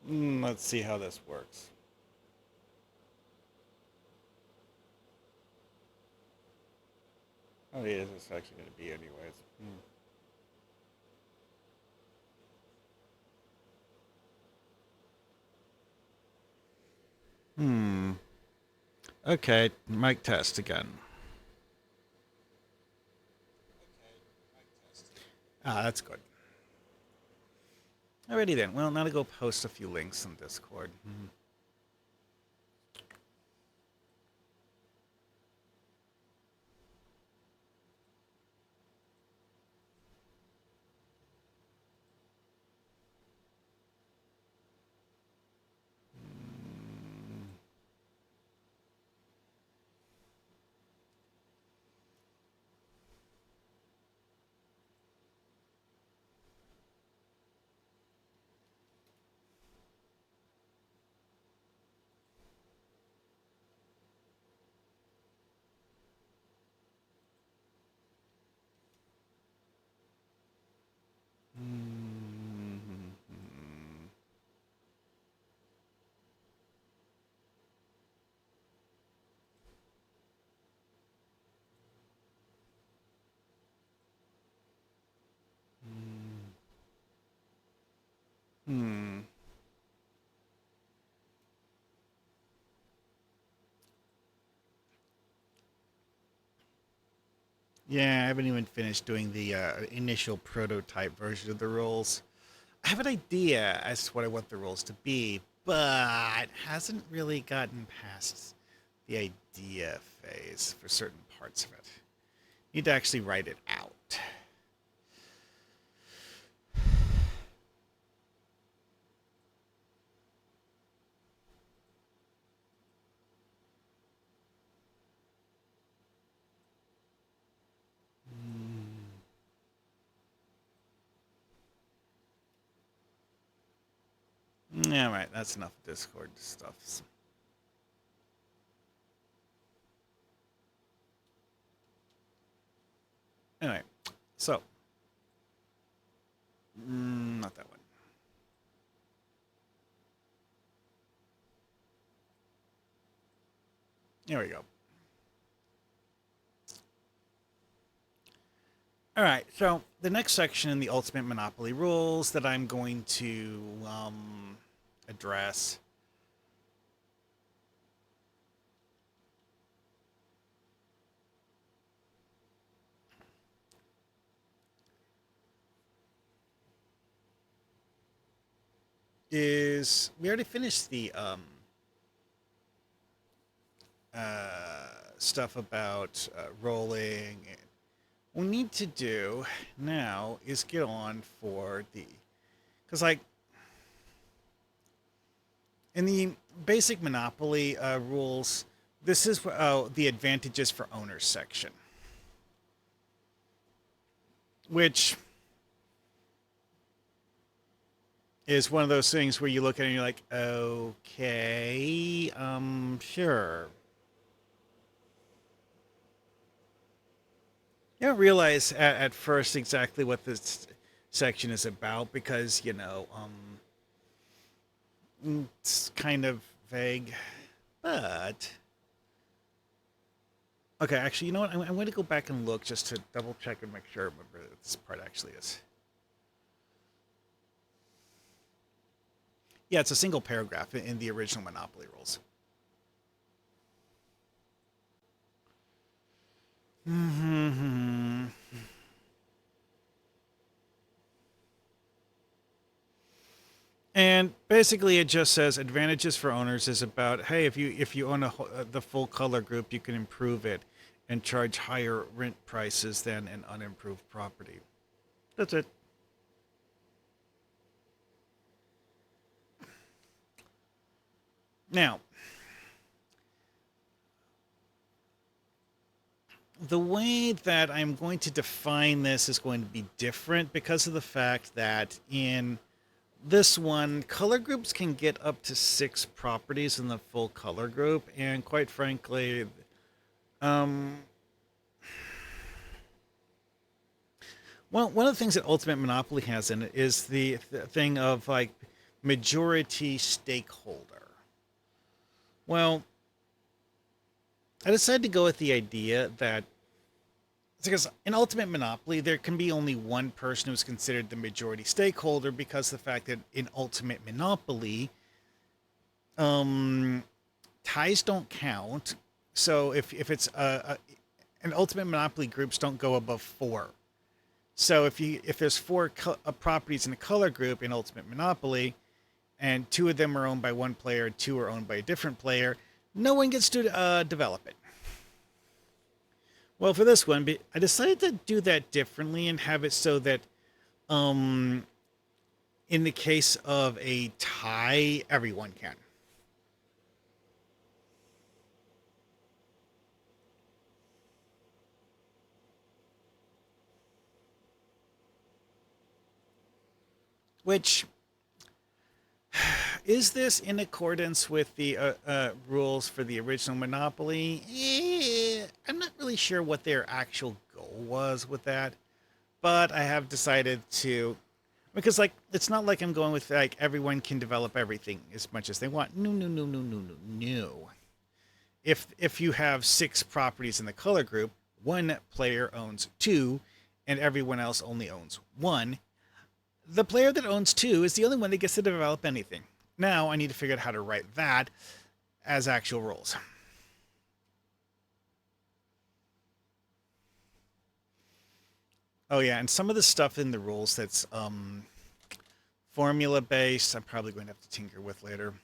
Let's see how this works. Oh, yeah, this is actually going to be anyways. Hmm. Okay, mic test again. Ah, that's good. Alrighty then. Well, now to go post a few links in Discord. Hmm. Hmm. Yeah, I haven't even finished doing the initial prototype version of the rules. I have an idea as to what I want the rules to be, but hasn't really gotten past the idea phase for certain parts of it. Need to actually write it out. Yeah, right. That's enough Discord stuff. Anyway, so not that one. There we go. All right. So the next section in the Ultimate Monopoly rules that I'm going to address is we already finished the stuff about rolling. What we need to do now is get on for the because like in the basic Monopoly rules, this is the advantages for owners section, which is one of those things where you look at it and you're like, okay, sure. You don't realize at first exactly what this section is about because it's kind of vague. But okay, actually, you know what? I'm going to go back and look just to double check and make sure I remember what this part actually is. Yeah, it's a single paragraph in the original Monopoly rules. Mm-hmm. And basically, it just says advantages for owners is about hey, if you own the full color group, you can improve it and charge higher rent prices than an unimproved property. That's it. Now, the way that I'm going to define this is going to be different because of the fact that in this one, color groups can get up to 6 properties in the full color group, and quite frankly, um, one of the things that Ultimate Monopoly has in it is the thing of like majority stakeholder. Well, I decided to go with the idea that it's because in Ultimate Monopoly, there can be only one person who's considered the majority stakeholder because of the fact that in Ultimate Monopoly, um, ties don't count. So if it's an Ultimate Monopoly groups don't go above four. So if there's four properties in a color group in Ultimate Monopoly, and two of them are owned by one player, and two are owned by a different player, no one gets to develop it. Well, for this one, I decided to do that differently and have it so that, um, in the case of a tie, everyone can. Which is this in accordance with the rules for the original Monopoly? I'm not really sure what their actual goal was with that, but I have decided to because like it's not like I'm going with like everyone can develop everything as much as they want. No, no, no, no, no, no, no. If you have six properties in the color group, one player owns two, and everyone else only owns one. The player that owns two is the only one that gets to develop anything. Now I need to figure out how to write that as actual rules. Oh yeah, and some of the stuff in the rules that's formula based, I'm probably going to have to tinker with later.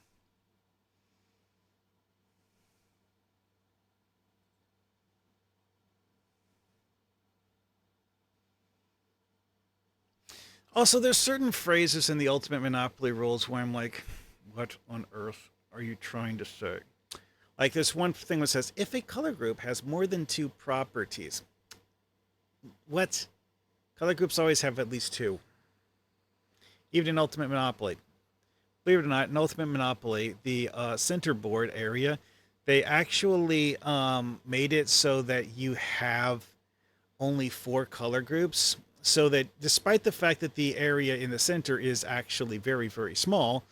Also, there's certain phrases in the Ultimate Monopoly rules where I'm like, what on earth are you trying to say? Like this one thing that says, if a color group has more than two properties, what? Color groups always have at least two, even in Ultimate Monopoly. Believe it or not, in Ultimate Monopoly, the center board area, they actually made it so that you have only four color groups. So that despite the fact that the area in the center is actually very, very small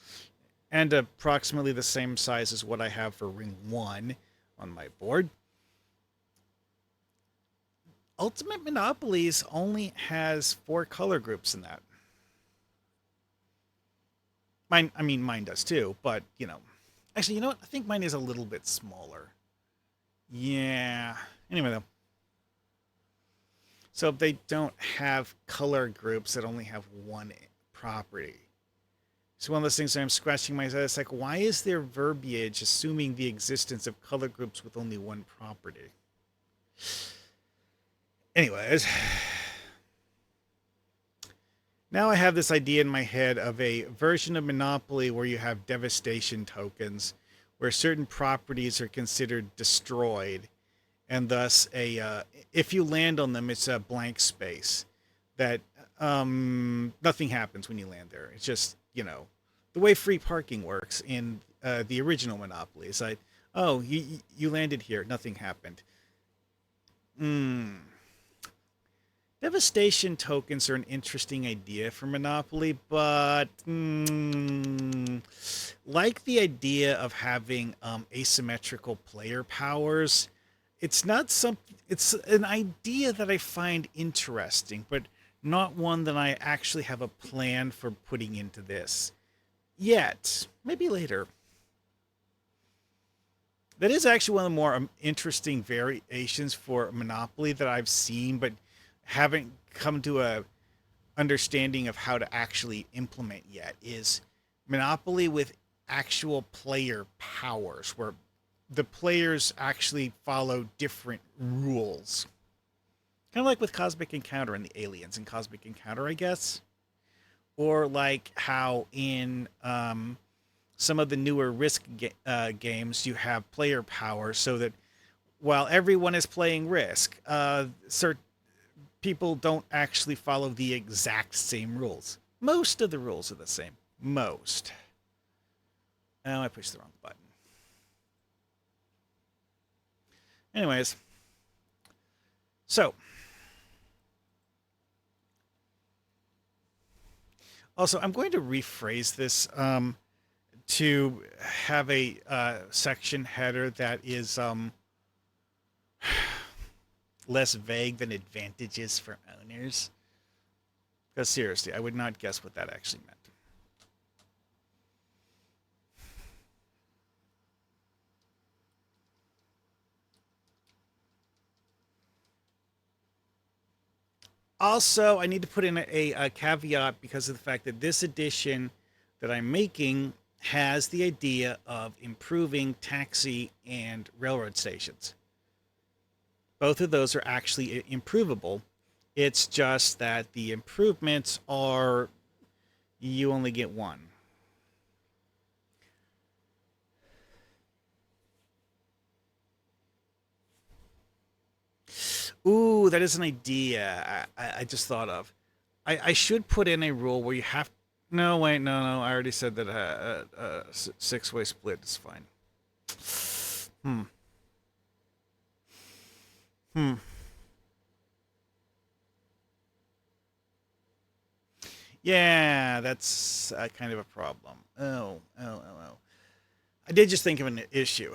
and approximately the same size as what I have for Ring 1 on my board, Ultimate Monopolies only has four color groups in that. Mine does too, but actually, you know what? I think mine is a little bit smaller. Yeah. Anyway, though, so they don't have color groups that only have one property. It's one of those things that I'm scratching my head. It's like, why is there verbiage assuming the existence of color groups with only one property? Anyways, now I have this idea in my head of a version of Monopoly where you have devastation tokens, where certain properties are considered destroyed, and thus if you land on them, it's a blank space that nothing happens when you land there. It's just the way free parking works in the original Monopoly. It's like, oh, you landed here, nothing happened. Hmm. Devastation tokens are an interesting idea for Monopoly, but like the idea of having asymmetrical player powers, it's not something. It's an idea that I find interesting, but not one that I actually have a plan for putting into this yet. Maybe later. That is actually one of the more interesting variations for Monopoly that I've seen, but haven't come to a understanding of how to actually implement yet. Is Monopoly with actual player powers, where the players actually follow different rules. Kind of like with Cosmic Encounter and the aliens in Cosmic Encounter, I guess. Or like how in some of the newer Risk games, you have player power so that while everyone is playing Risk, certain people don't actually follow the exact same rules. Most of the rules are the same. Most. Oh, I pushed the wrong button. Anyways, so Also, I'm going to rephrase this to have a section header that is less vague than advantages for owners. Because seriously, I would not guess what that actually meant. Also, I need to put in a caveat because of the fact that this edition that I'm making has the idea of improving taxi and railroad stations. Both of those are actually improvable. It's just that the improvements are you only get one. Ooh, that is an idea I just thought of. I should put in a rule where you have. No, wait, no. I already said that a six-way split is fine. Hmm. Hmm. Yeah, that's kind of a problem. Oh. I did just think of an issue,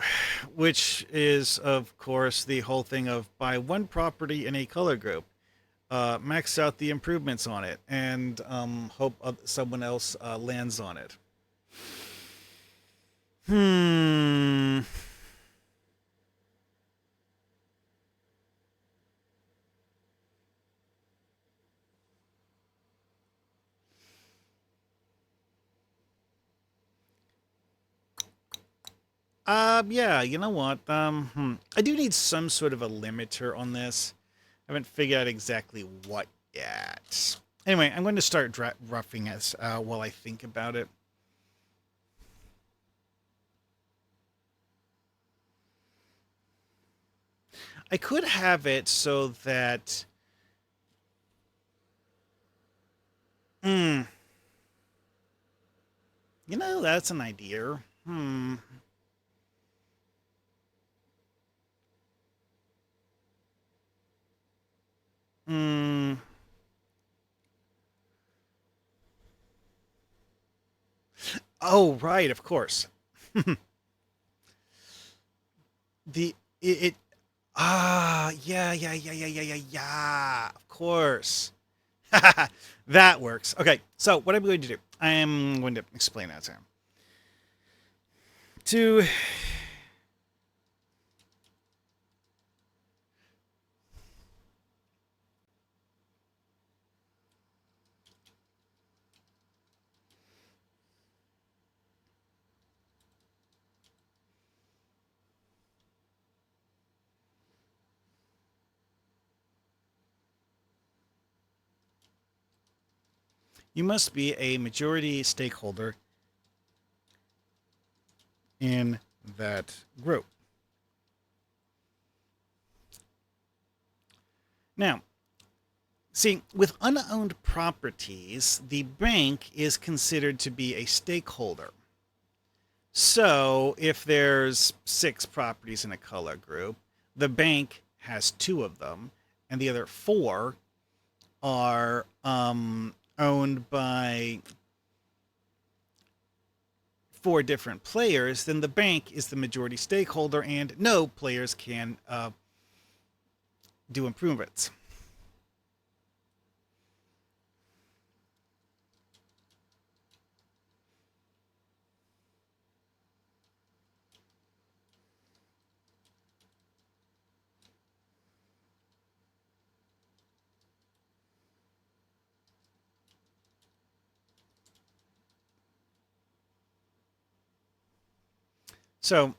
which is, of course, the whole thing of buy one property in a color group, max out the improvements on it, and hope someone else lands on it. Hmm. Yeah, you know what? I do need some sort of a limiter on this. I haven't figured out exactly what yet. Anyway, I'm going to start roughing it while I think about it. I could have it so that. Hmm. That's an idea. Hmm. Hmm. Oh, right, of course. It yeah. Of course. That works. Okay, so what I'm going to do, I am going to explain that to him. To You must be a majority stakeholder in that group. Now, see, with unowned properties, the bank is considered to be a stakeholder. So, if there's 6 properties in a color group, the bank has 2 of them, and the other 4 are owned by 4 different players, then the bank is the majority stakeholder, and no players can do improvements. So,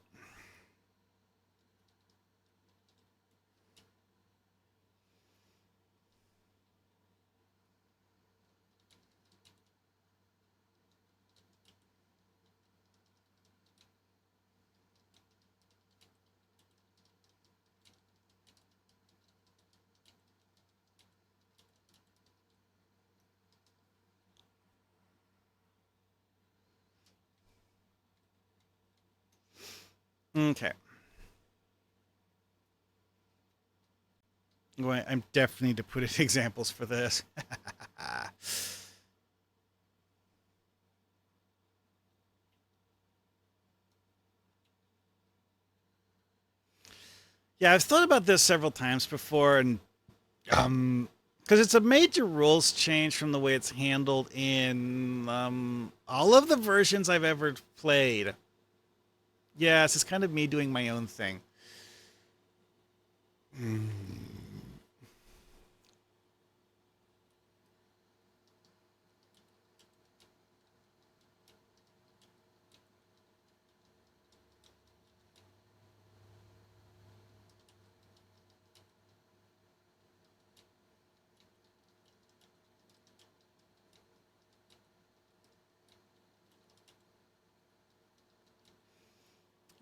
okay. I'm definitely to put in examples for this. Yeah, I've thought about this several times before, and because it's a major rules change from the way it's handled in all of the versions I've ever played. Yes, it's kind of me doing my own thing.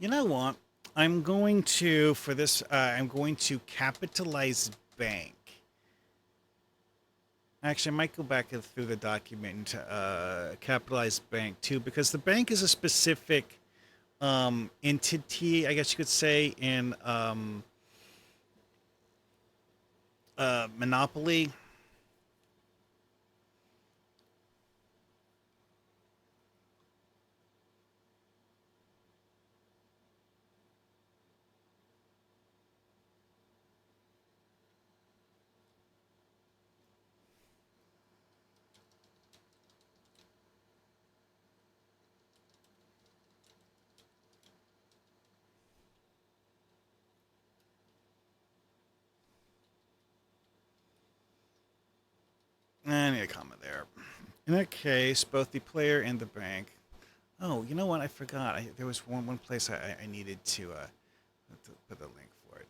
You know what? I'm going to for this. I'm going to capitalize bank. Actually, I might go back through the document and capitalize bank too, because the bank is a specific entity, I guess you could say, in Monopoly. I need a comma there. In that case, both the player and the bank. Oh, you know what? I forgot. There was one place I needed to put the link for it.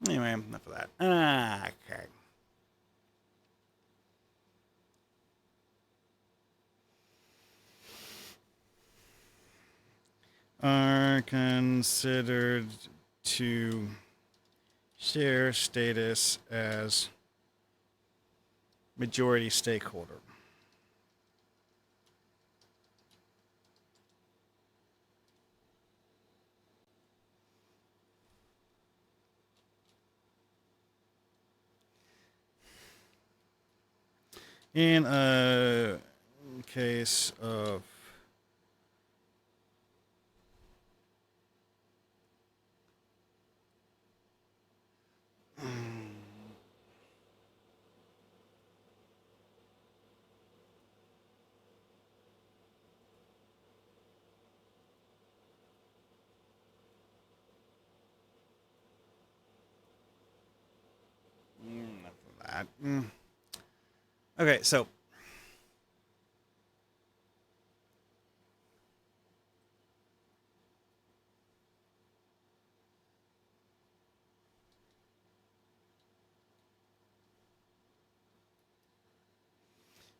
Anyway, enough of that. Okay. Are considered to share status as majority stakeholder. In a case of that. Okay, so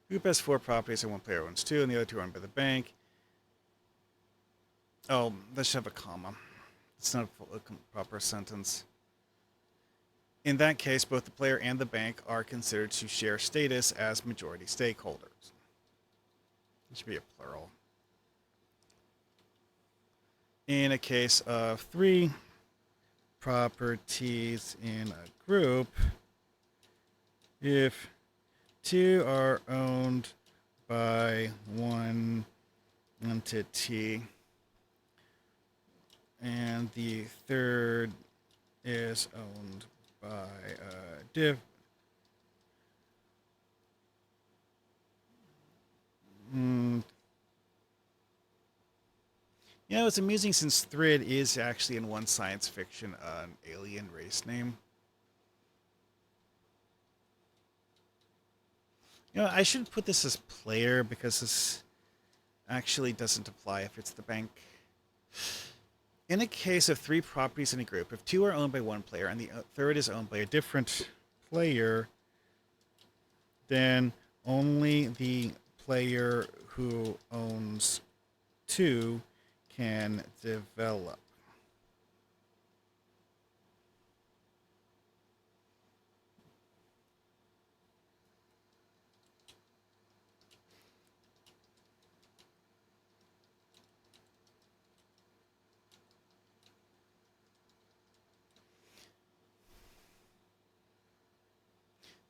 group has four properties and one player owns two, and the other two are owned by the bank. Oh, let's have a comma. It's not a proper sentence. In that case, both the player and the bank are considered to share status as majority stakeholders. It should be a plural. In a case of three properties in a group, if two are owned by one entity and the third is owned by a mm, you know, it's amusing since Thrid is actually in one science fiction an alien race name. You know, I should put this as player because this actually doesn't apply if it's the bank. In a case of three properties in a group, if two are owned by one player and the third is owned by a different player, then only the player who owns two can develop.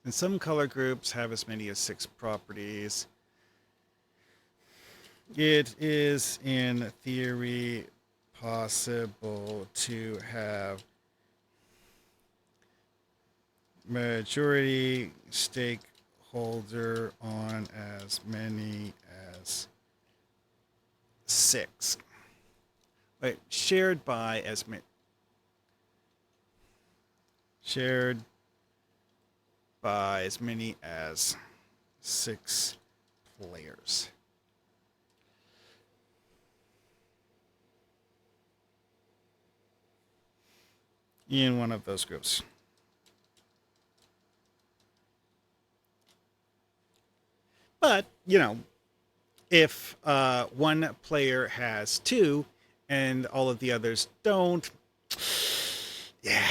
And some color groups have as many as 6 properties. It is, in theory, possible to have majority stakeholder on as many as 6. Wait, shared by as many. Shared by as many as 6 players. In one of those groups. But, if one player has 2 and all of the others don't, yeah.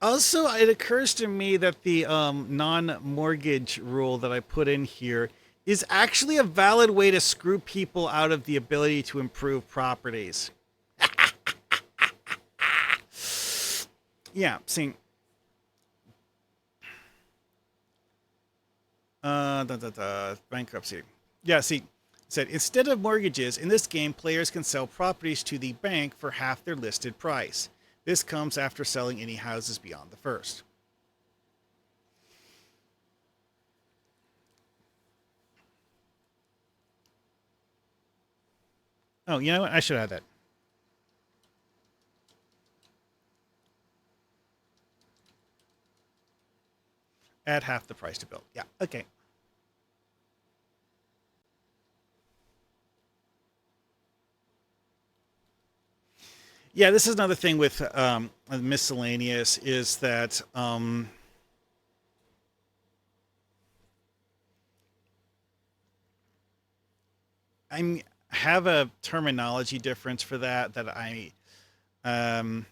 Also, it occurs to me that the non-mortgage rule that I put in here is actually a valid way to screw people out of the ability to improve properties. Yeah, see. Bankruptcy. Yeah, see, it said instead of mortgages, in this game, players can sell properties to the bank for half their listed price. This comes after selling any houses beyond the first. Oh, you know what? I should add that. Add half the price to build. Yeah, okay. Yeah, this is another thing with miscellaneous is that I have a terminology difference for that um,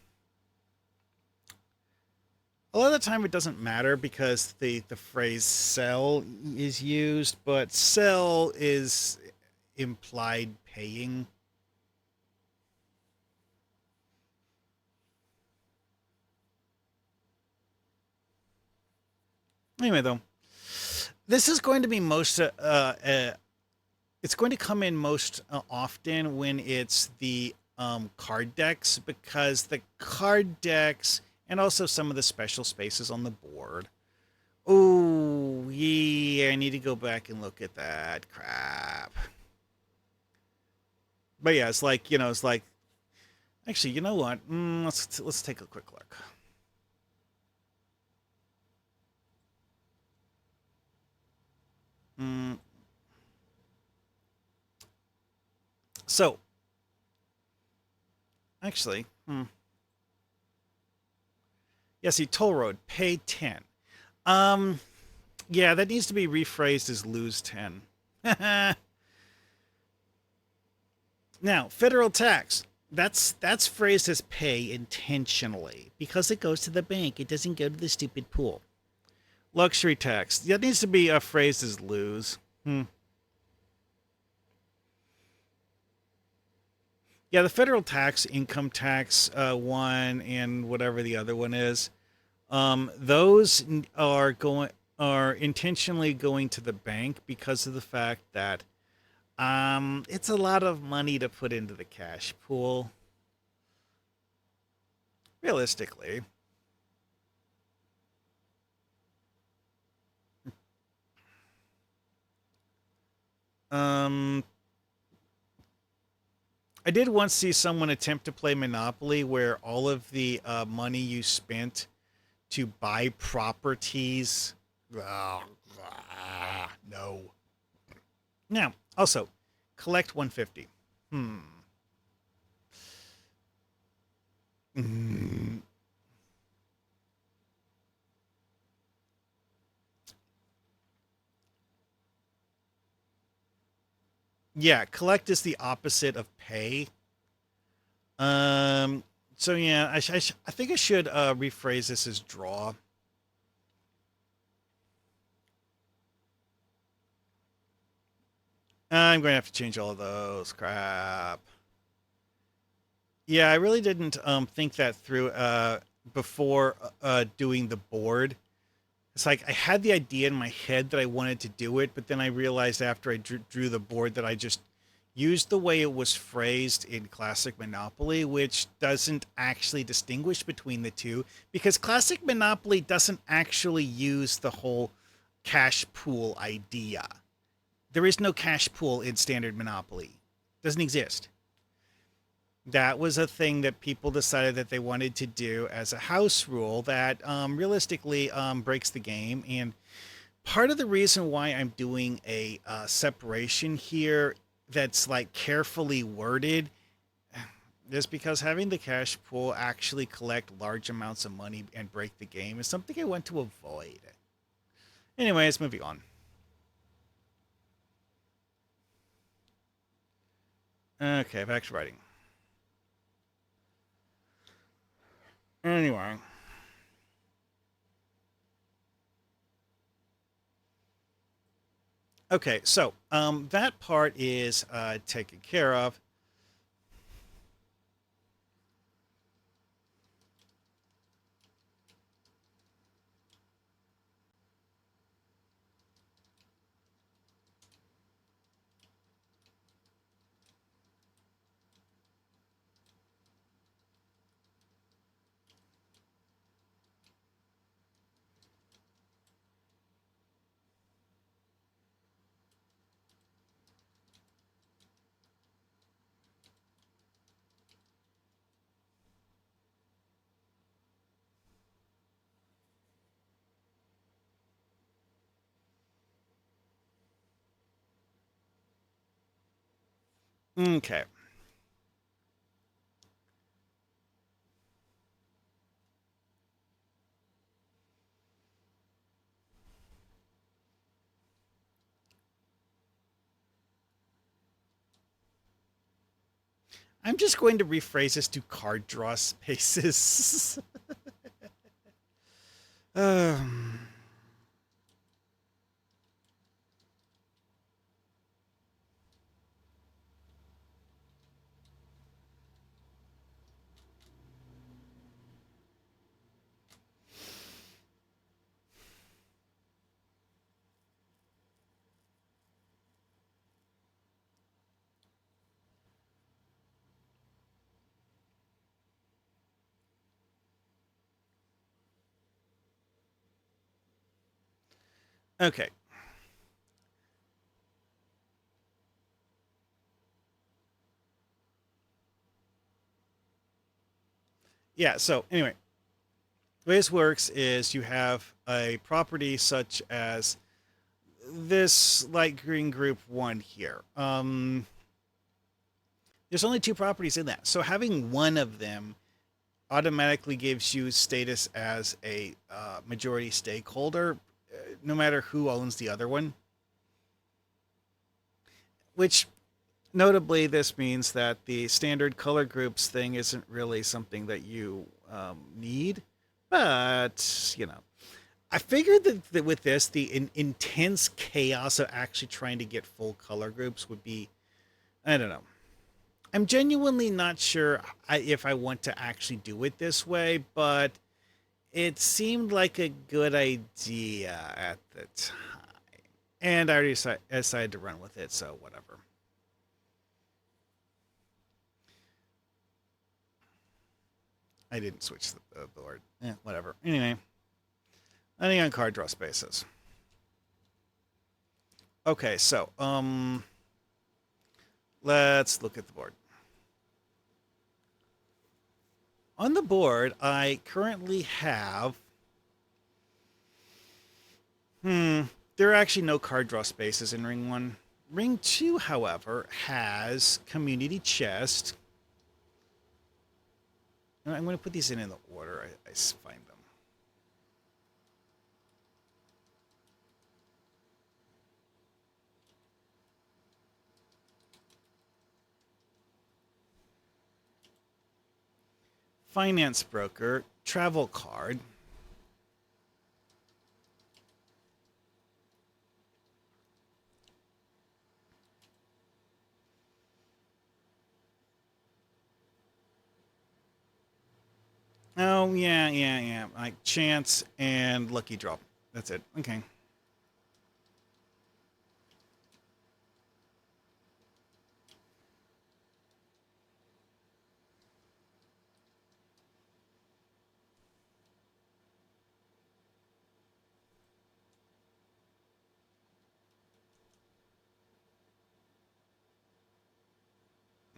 a lot of the time it doesn't matter because the phrase sell is used, but sell is implied paying. Anyway, though, this is going to be most it's going to come in most often when it's the card decks because the card decks and also some of the special spaces on the board. Oh, yeah, I need to go back and look at that crap. But yeah, it's like, it's like actually, you know what? Let's take a quick look. Mm, so, actually, yeah, see, toll road, pay 10. Um, yeah, that needs to be rephrased as lose 10. Now, federal tax. That's phrased as pay intentionally because it goes to the bank. It doesn't go to the stupid pool. Luxury tax. That needs to be phrased as lose. Yeah, the federal tax, income tax, one, and whatever the other one is. Those are intentionally going to the bank because of the fact that it's a lot of money to put into the cash pool. Realistically, um, I did once see someone attempt to play Monopoly where all of the money you spent to buy properties. No. Now, also, collect 150. Hmm. Mm. Yeah, collect is the opposite of pay. Um. So yeah, I think I should rephrase this as draw. I'm going to have to change all of those. Crap. Yeah, I really didn't think that through. before doing the board. It's like I had the idea in my head that I wanted to do it, but then I realized after I drew the board that I just used the way it was phrased in Classic Monopoly, which doesn't actually distinguish between the two because Classic Monopoly doesn't actually use the whole cash pool idea. There is no cash pool in Standard Monopoly. It doesn't exist. That was a thing that people decided that they wanted to do as a house rule that realistically breaks the game. And part of the reason why I'm doing a separation here that's like carefully worded is because having the cash pool actually collect large amounts of money and break the game is something I want to avoid. Anyways, moving on. Okay, back to writing. Anyway, okay, so that part is taken care of. Okay. I'm just going to rephrase this to card draw spaces. um, okay. Yeah, so anyway, the way this works is you have a property such as this light green group one here. There's only two properties in that. So having one of them automatically gives you status as a majority stakeholder, no matter who owns the other one. Which, notably, this means that the standard color groups thing isn't really something that you need. But, I figured that with this, the intense chaos of actually trying to get full color groups would be, I don't know. I'm genuinely not sure if I want to actually do it this way, but it seemed like a good idea at the time. And I already decided to run with it, so whatever. I didn't switch the board. Whatever. Anyway, ending on card draw spaces. Okay, so let's look at the board. On the board, I currently have there are actually no card draw spaces in Ring 1. Ring 2, however, has Community Chest. I'm going to put these in the order I find them. Finance Broker, Travel Card, Oh, yeah, yeah, yeah. Like chance and lucky draw. That's it. Okay.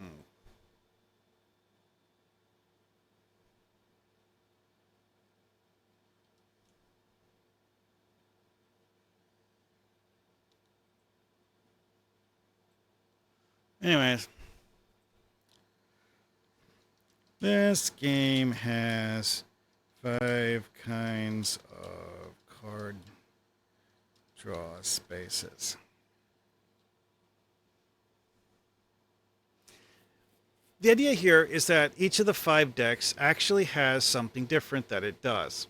Mm. Anyways, this game has five kinds of card draw spaces. The idea here is that each of the five decks actually has something different that it does.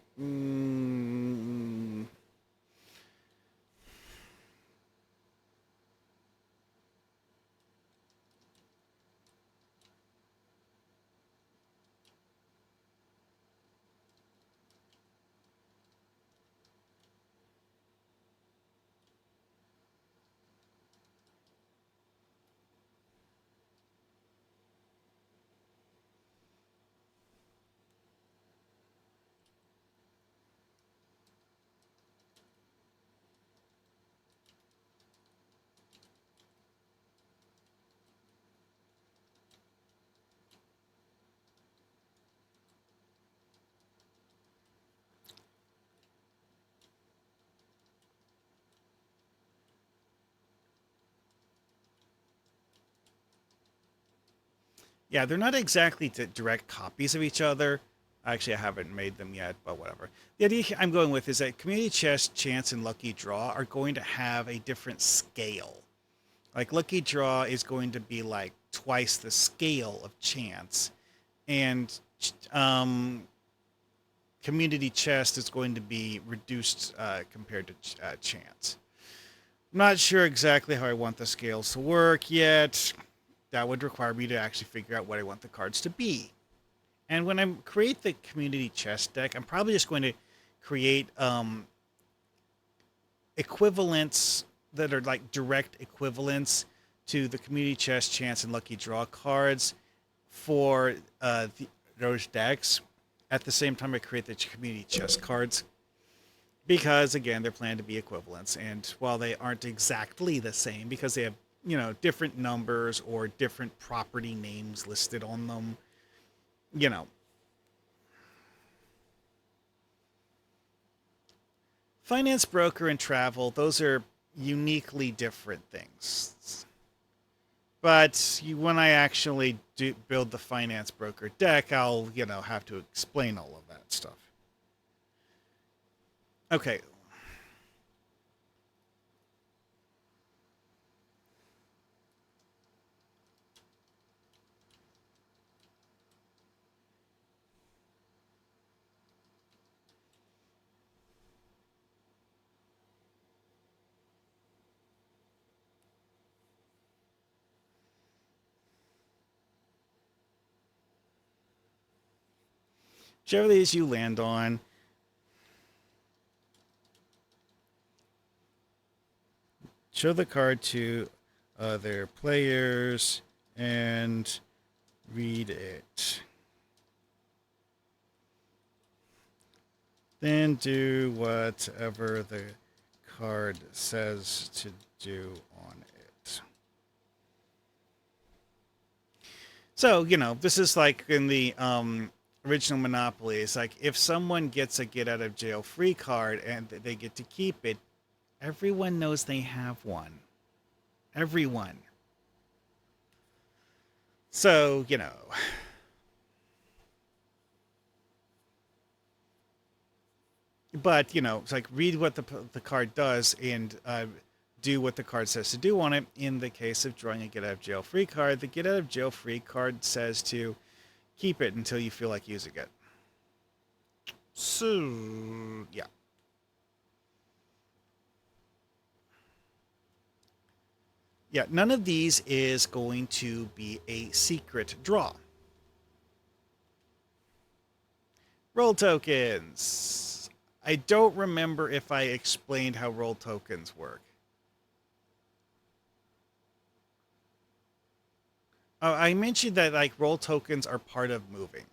Yeah, they're not exactly direct copies of each other. Actually, I haven't made them yet, but whatever. The idea I'm going with is that Community Chest, Chance, and Lucky Draw are going to have a different scale. Like Lucky Draw is going to be like twice the scale of Chance, and Community Chest is going to be reduced compared to Chance. I'm not sure exactly how I want the scales to work yet. That would require me to actually figure out what I want the cards to be. And when I create the community chess deck, I'm probably just going to create equivalents that are like direct equivalents to the community chess, chance, and lucky draw cards for those decks. At the same time, I create the community chess cards because, again, they're planned to be equivalents. And while they aren't exactly the same because they have, different numbers or different property names listed on them, you know, finance broker and travel, those are uniquely different things. But when I actually build the finance broker deck, I'll, have to explain all of that stuff. Okay. Whichever of these you land on, show the card to other players and read it. Then do whatever the card says to do on it. So, this is like in the original Monopoly. It's like if someone gets a get out of jail free card and they get to keep it, everyone knows they have one. Everyone. So, but, it's like read what the card does and do what the card says to do on it. In the case of drawing a get out of jail free card, the get out of jail free card says to keep it until you feel like using it. So, yeah. Yeah, none of these is going to be a secret draw. Roll tokens. I don't remember if I explained how roll tokens work. Oh, I mentioned that like roll tokens are part of moving.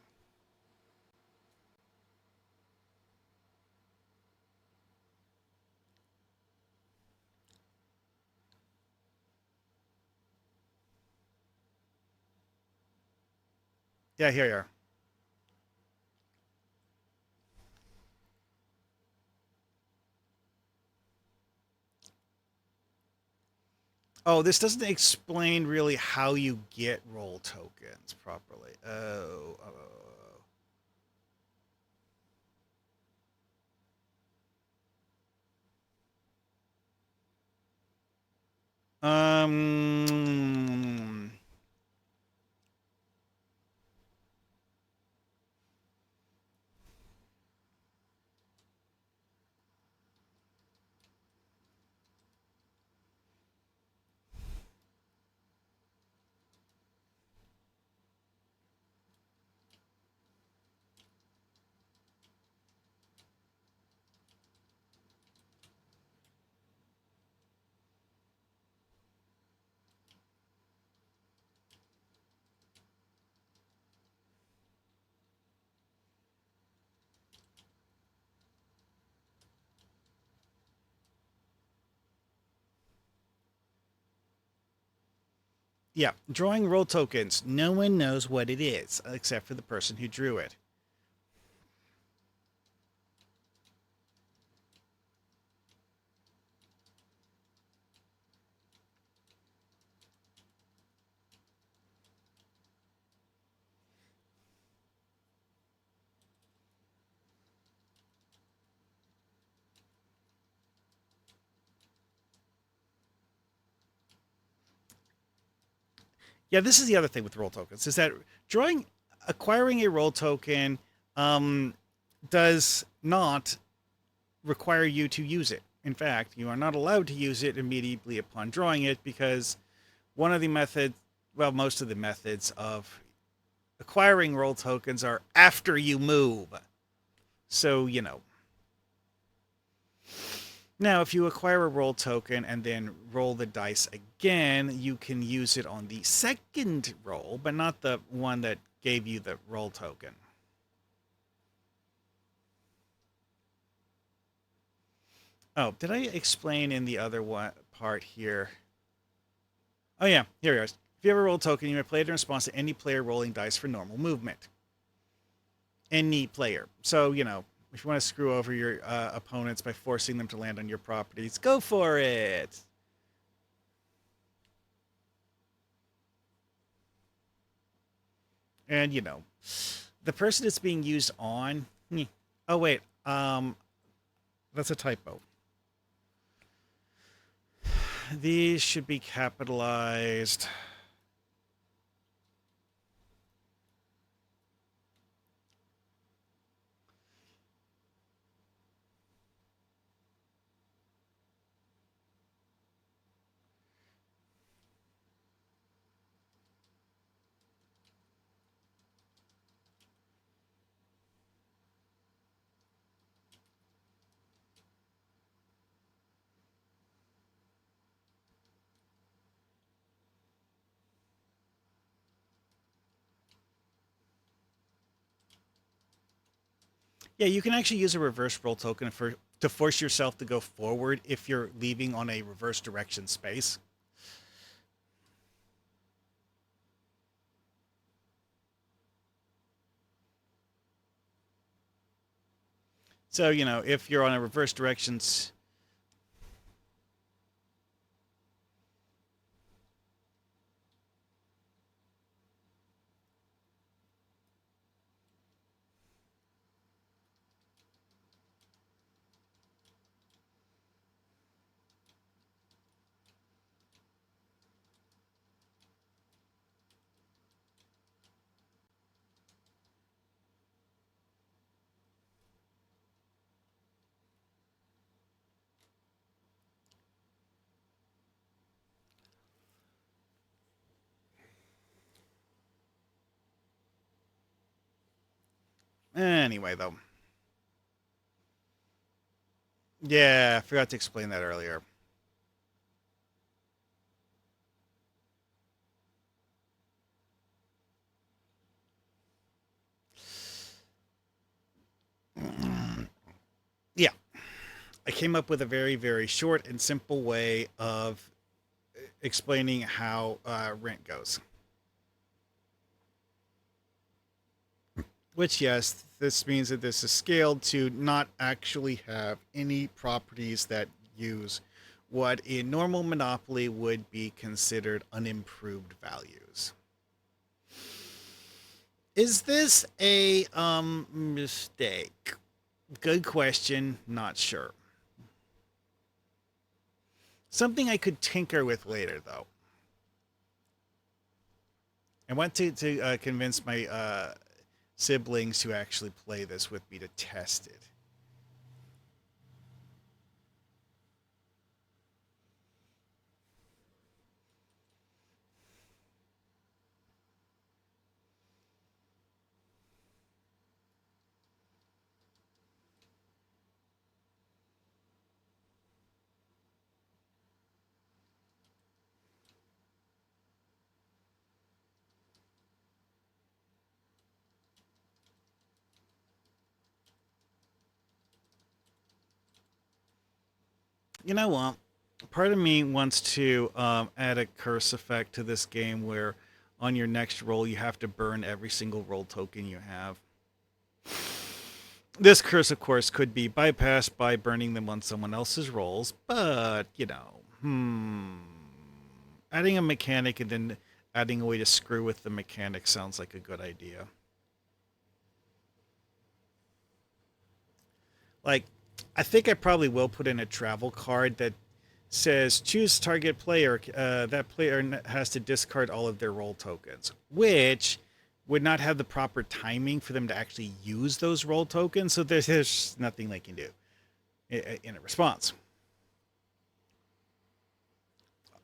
Yeah, here you are. Oh, this doesn't explain really how you get roll tokens properly. Um. Yeah, drawing roll tokens. No one knows what it is except for the person who drew it. Yeah, this is the other thing with roll tokens is that acquiring a roll token um, does not require you to use it. In fact, you are not allowed to use it immediately upon drawing it because one of the methods, well, most of the methods of acquiring roll tokens are after you move. So, Now, if you acquire a roll token and then roll the dice again, you can use it on the second roll, but not the one that gave you the roll token. Oh, did I explain in the other one part here? Oh, yeah, here it is. If you have a roll token, you may play it in response to any player rolling dice for normal movement. Any player. So, if you want to screw over your opponents by forcing them to land on your properties, go for it. And, the person it's being used on. Oh, wait. That's a typo. These should be capitalized. Yeah, you can actually use a reverse roll token to force yourself to go forward if you're leaving on a reverse direction space. So, if you're on a reverse directions. Anyway, though. Yeah, I forgot to explain that earlier. Yeah, I came up with a very, very short and simple way of explaining how rent goes. Which, yes, this means that this is scaled to not actually have any properties that use what in normal monopoly would be considered unimproved values. Is this a mistake? Good question. Not sure. Something I could tinker with later, though. I want to convince my siblings to actually play this with me to test it. You know what? Part of me wants to add a curse effect to this game where on your next roll you have to burn every single roll token you have. This curse, of course, could be bypassed by burning them on someone else's rolls, but, adding a mechanic and then adding a way to screw with the mechanic sounds like a good idea. Like, I think I probably will put in a travel card that says choose target player. That player has to discard all of their roll tokens, which would not have the proper timing for them to actually use those roll tokens. So there's nothing they can do in a response.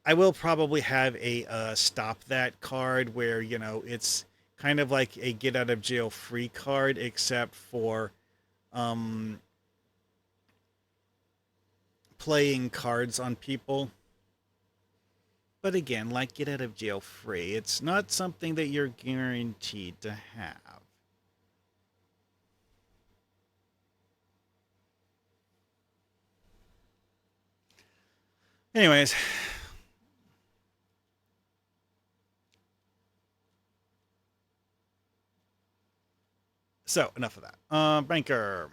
I will probably have a stop that card where it's kind of like a get out of jail free card, except for um, playing cards on people. But again, like get out of jail free, it's not something that you're guaranteed to have. Anyways, so enough of that. Banker.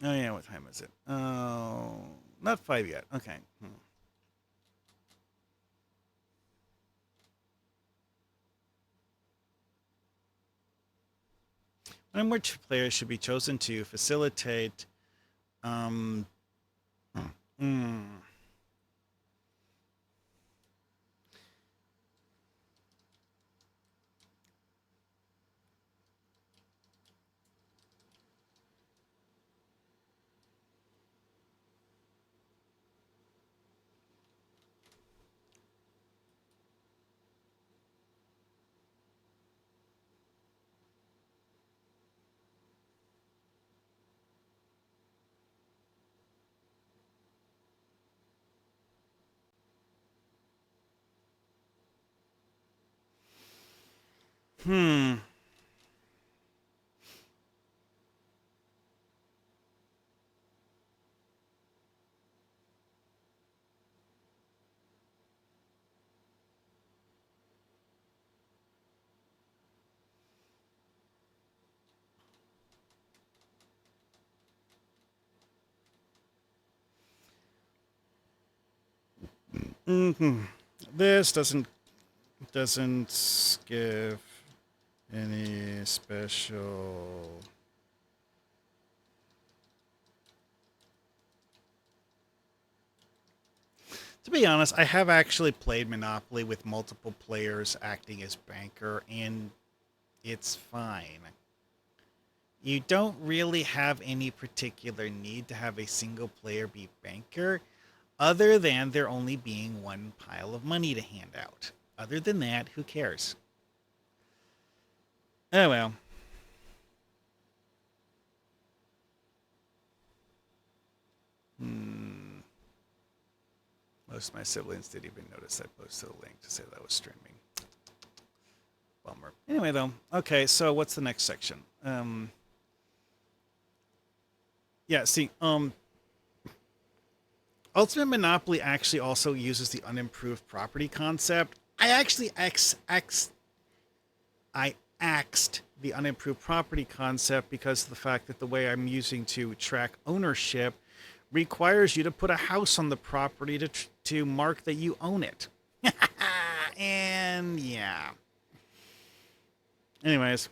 Oh yeah, what time is it? Oh, not 5 yet. Okay. And which players should be chosen to facilitate? Um, mm, hmm. Mm-hmm. This doesn't give any special. To be honest, I have actually played Monopoly with multiple players acting as banker, and it's fine. You don't really have any particular need to have a single player be banker, other than there only being one pile of money to hand out. Other than that, who cares? Oh well. Hmm. Most of my siblings didn't even notice I posted a link to say that I was streaming. Bummer. Anyway, though. Okay, so what's the next section? Yeah, see, Ultimate Monopoly actually also uses the unimproved property concept. I axed the unimproved property concept because of the fact that the way I'm using to track ownership requires you to put a house on the property to mark that you own it. And yeah. Anyways,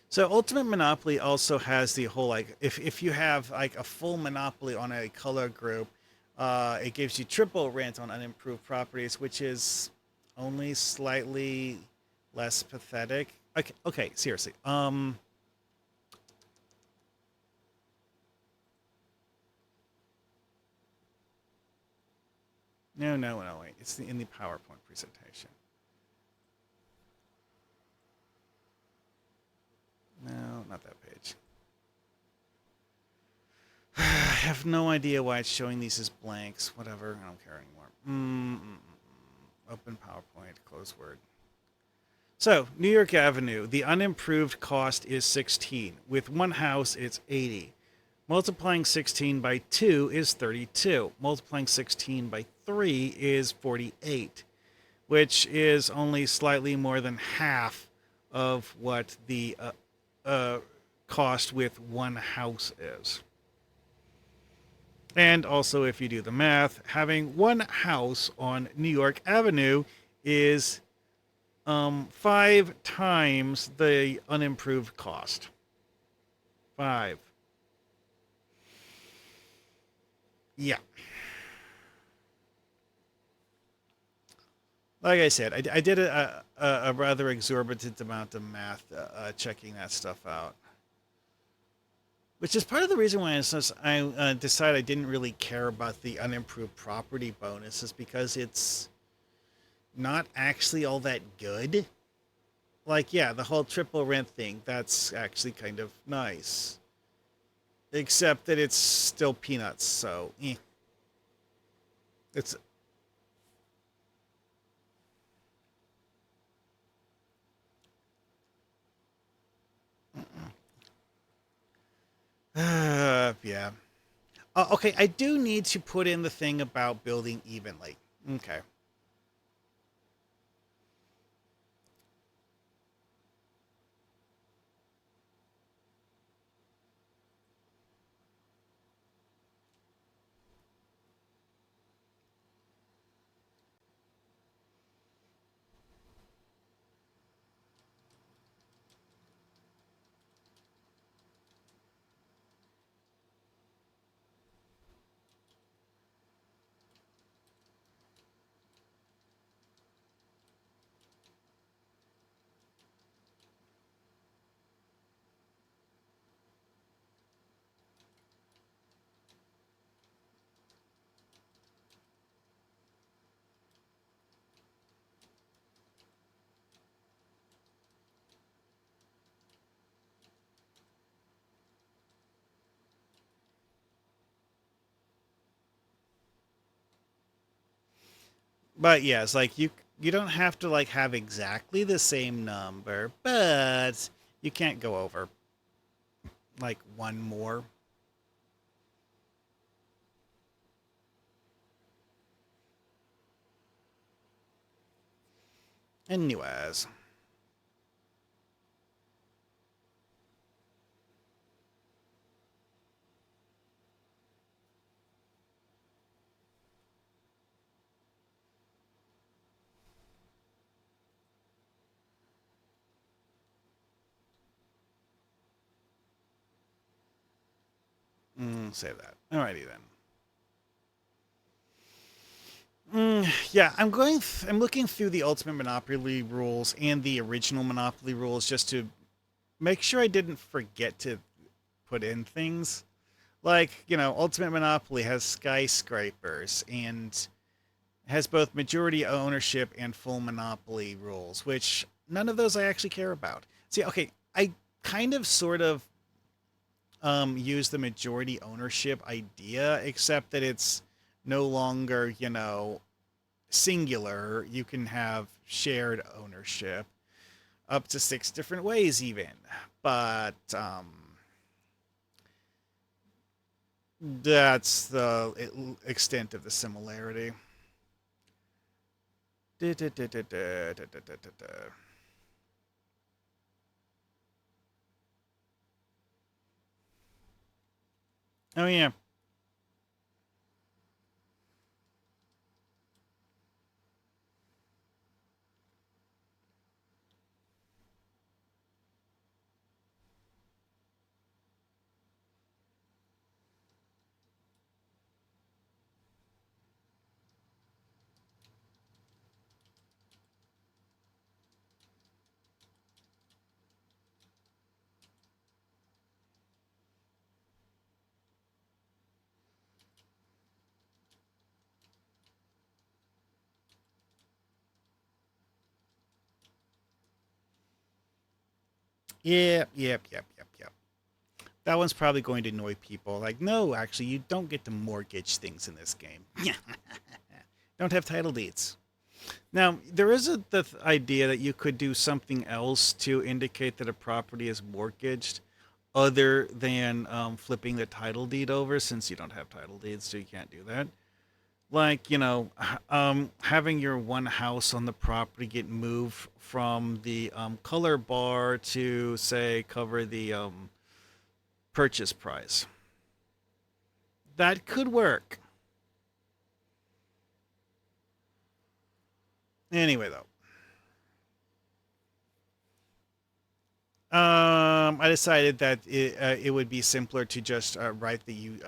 so Ultimate Monopoly also has the whole like if you have like a full monopoly on a color group, it gives you triple rent on unimproved properties, which is only slightly less pathetic. Okay, seriously. No, wait. It's in the PowerPoint presentation. No, not that page. I have no idea why it's showing these as blanks. Whatever, I don't care anymore. Open PowerPoint, close Word. So, New York Avenue, the unimproved cost is 16. With one house, it's 80. Multiplying 16 by 2 is 32. Multiplying 16 by 3 is 48, which is only slightly more than half of what the cost with one house is. And also, if you do the math, having one house on New York Avenue is 5 times the unimproved cost. 5. Yeah. Like I said, I did a rather exorbitant amount of math checking that stuff out. Which is part of the reason why I decided I didn't really care about the unimproved property bonus, is because it's not actually all that good. Like, yeah, the whole triple rent thing, that's actually kind of nice. Except that it's still peanuts, so it's yeah. Okay, I do need to put in the thing about building evenly. Okay. But yeah, it's like you don't have to like have exactly the same number, but you can't go over like one more. Anyways, Save that. Alrighty then. Yeah, I'm looking through the Ultimate Monopoly rules and the original Monopoly rules just to make sure I didn't forget to put in things. Like, Ultimate Monopoly has skyscrapers and has both majority ownership and full monopoly rules, which none of those I actually care about. See, okay, I kind of sort of use the majority ownership idea, except that it's no longer, singular. You can have shared ownership up to 6 different ways, even. But that's the extent of the similarity. Oh yeah. Yep. That one's probably going to annoy people. Like, no, actually, you don't get to mortgage things in this game. Don't have title deeds. Now, there is the idea that you could do something else to indicate that a property is mortgaged other than flipping the title deed over, since you don't have title deeds, so you can't do that. Like, having your one house on the property get moved from the color bar to, say, cover the purchase price. That could work. Anyway, though, I decided that it would be simpler to just write that you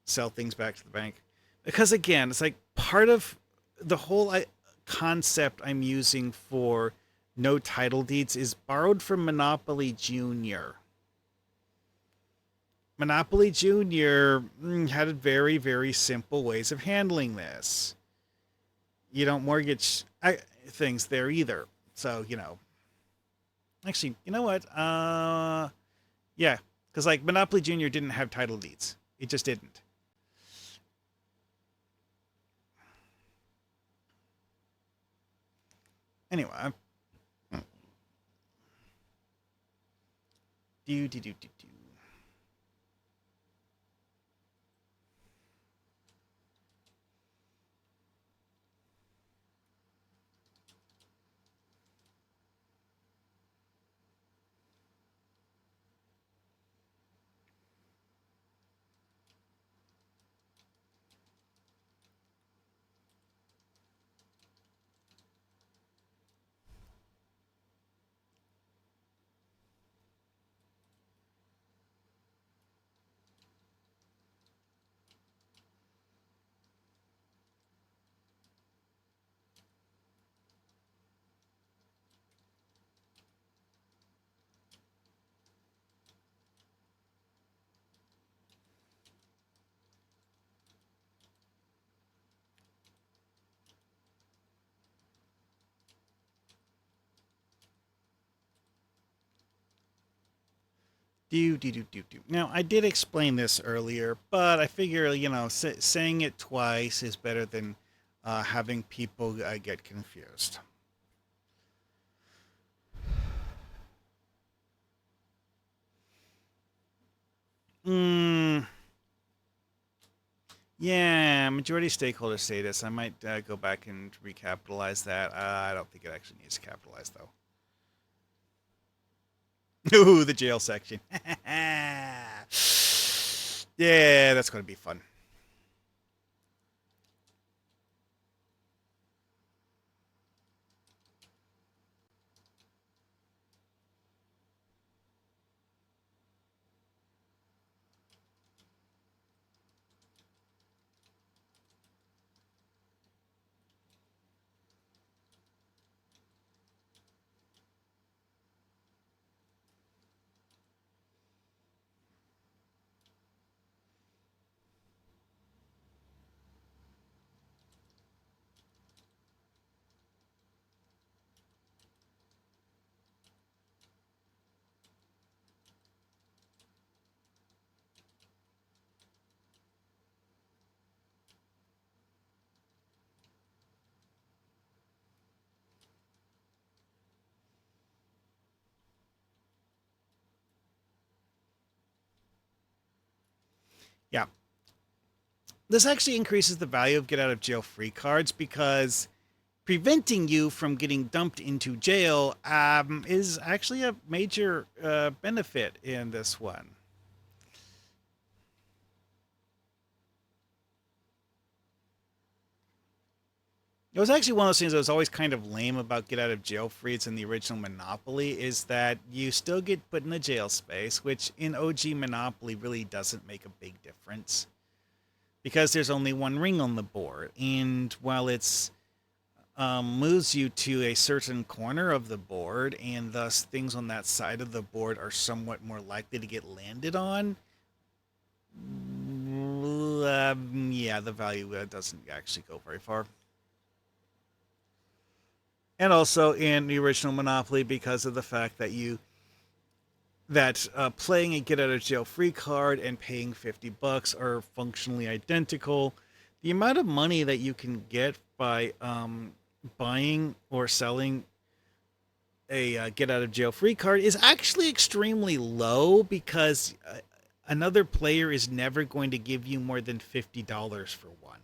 sell things back to the bank, because again, it's like part of the whole concept I'm using for no title deeds is borrowed from Monopoly Junior. Monopoly Junior had very, very simple ways of handling this. You don't mortgage things there either. So, actually, you know what? Yeah, because like Monopoly Junior didn't have title deeds. It just didn't. Anyway, do. Do. Now, I did explain this earlier, but I figure, saying it twice is better than having people get confused. Mm, yeah, majority stakeholder status. I might go back and recapitalize that. I don't think it actually needs to capitalize, though. Ooh, the jail section. Yeah, that's going to be fun. Yeah, this actually increases the value of get out of jail free cards because preventing you from getting dumped into jail is actually a major benefit in this one. It was actually one of those things that was always kind of lame about get out of jail free. It's in the original Monopoly is that you still get put in a jail space, which in OG Monopoly really doesn't make a big difference because there's only one ring on the board. And while it's moves you to a certain corner of the board, and thus things on that side of the board are somewhat more likely to get landed on. Yeah, the value doesn't actually go very far. And also in the original Monopoly, because of the fact that playing a get out of jail free card and paying $50 are functionally identical. The amount of money that you can get by buying or selling a get out of jail free card is actually extremely low because another player is never going to give you more than $50 for one.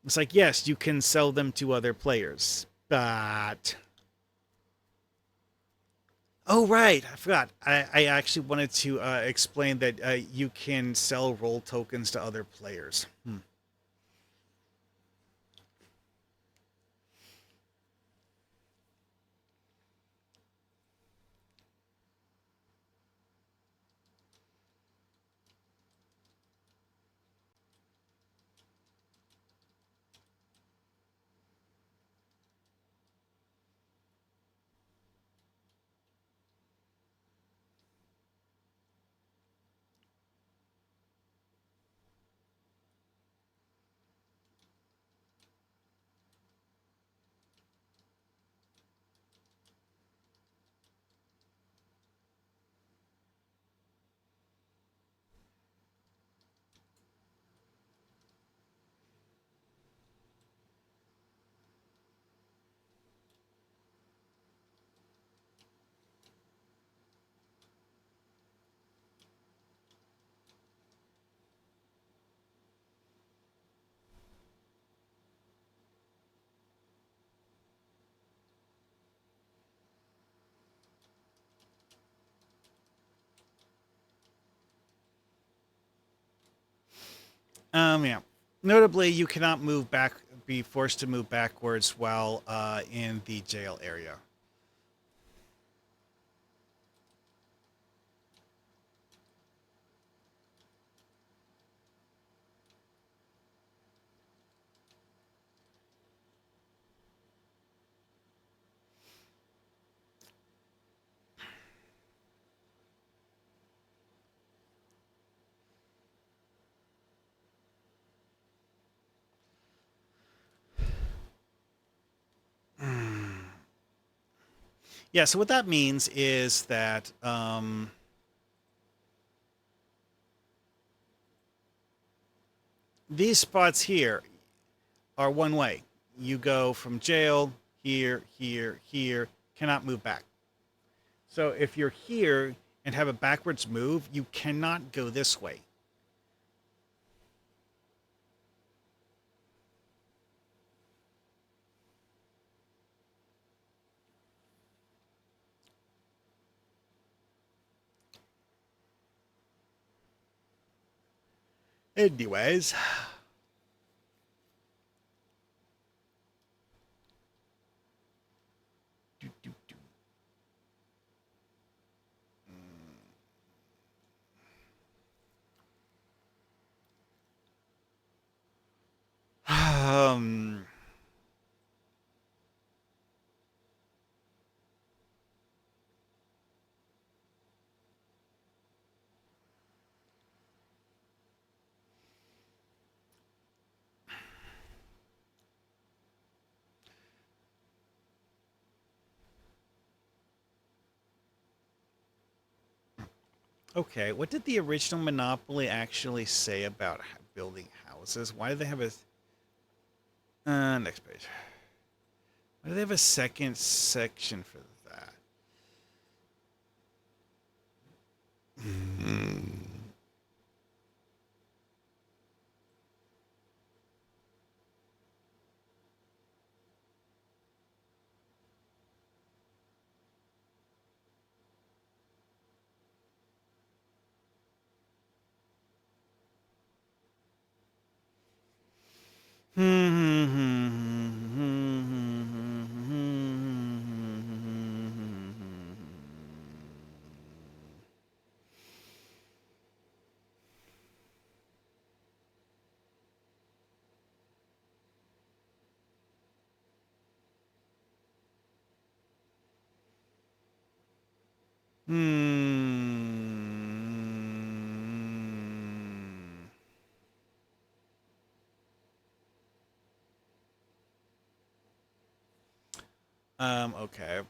It's like, yes, you can sell them to other players, but oh, right. I forgot. I actually wanted to explain that you can sell role tokens to other players. Yeah. Notably, you cannot be forced to move backwards while in the jail area. Yeah. So what that means is that these spots here are one way. You go from jail here, here, here. Cannot move back. So if you're here and have a backwards move, you cannot go this way. Anyways, do, do, do. Um, okay, what did the original Monopoly actually say about building houses? Why do they have a next page? Why do they have a second section for that? Hmm. Okay.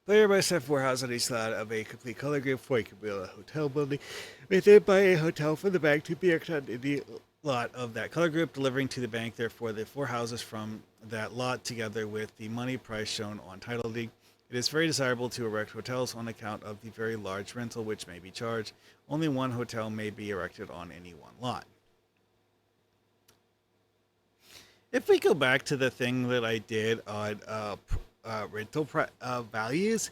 Player must have four houses on each lot of a complete color group before you can build a hotel building. Within buy a hotel from the bank to be erected in the lot of that color group, delivering to the bank, therefore, the four houses from that lot together with the money price shown on title deed. It is very desirable to erect hotels on account of the very large rental which may be charged. Only one hotel may be erected on any one lot. If we go back to the thing that I did on values,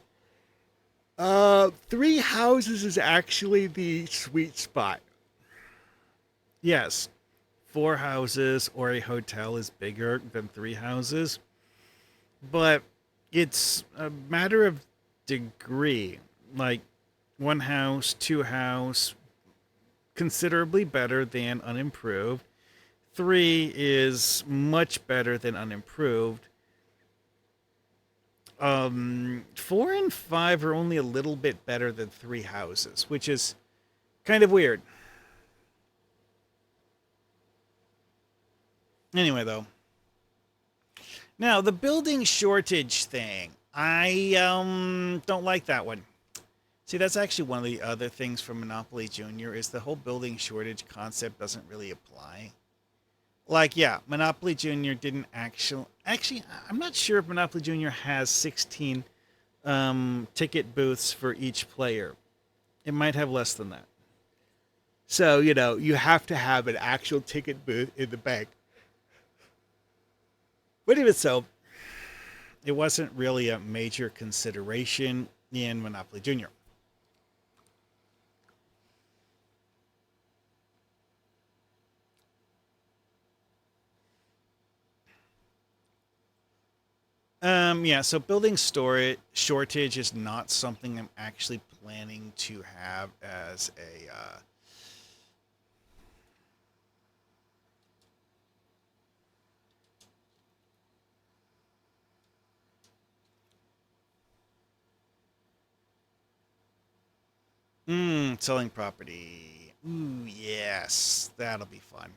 three houses is actually the sweet spot. Yes, four houses or a hotel is bigger than three houses, but it's a matter of degree. Like one house, two house, considerably better than unimproved. Three is much better than unimproved. Four and five are only a little bit better than three houses, which is kind of weird. Anyway, though, now the building shortage thing, I don't like that one. See, that's actually one of the other things from Monopoly Junior is the whole building shortage concept doesn't really apply. Like, yeah, Monopoly Junior didn't actually. I'm not sure if Monopoly Junior has 16 ticket booths for each player. It might have less than that. So, you have to have an actual ticket booth in the bank. But even so, it wasn't really a major consideration in Monopoly Junior. Yeah, so building storage shortage is not something I'm actually planning to have as a selling property. Ooh, yes, that'll be fun.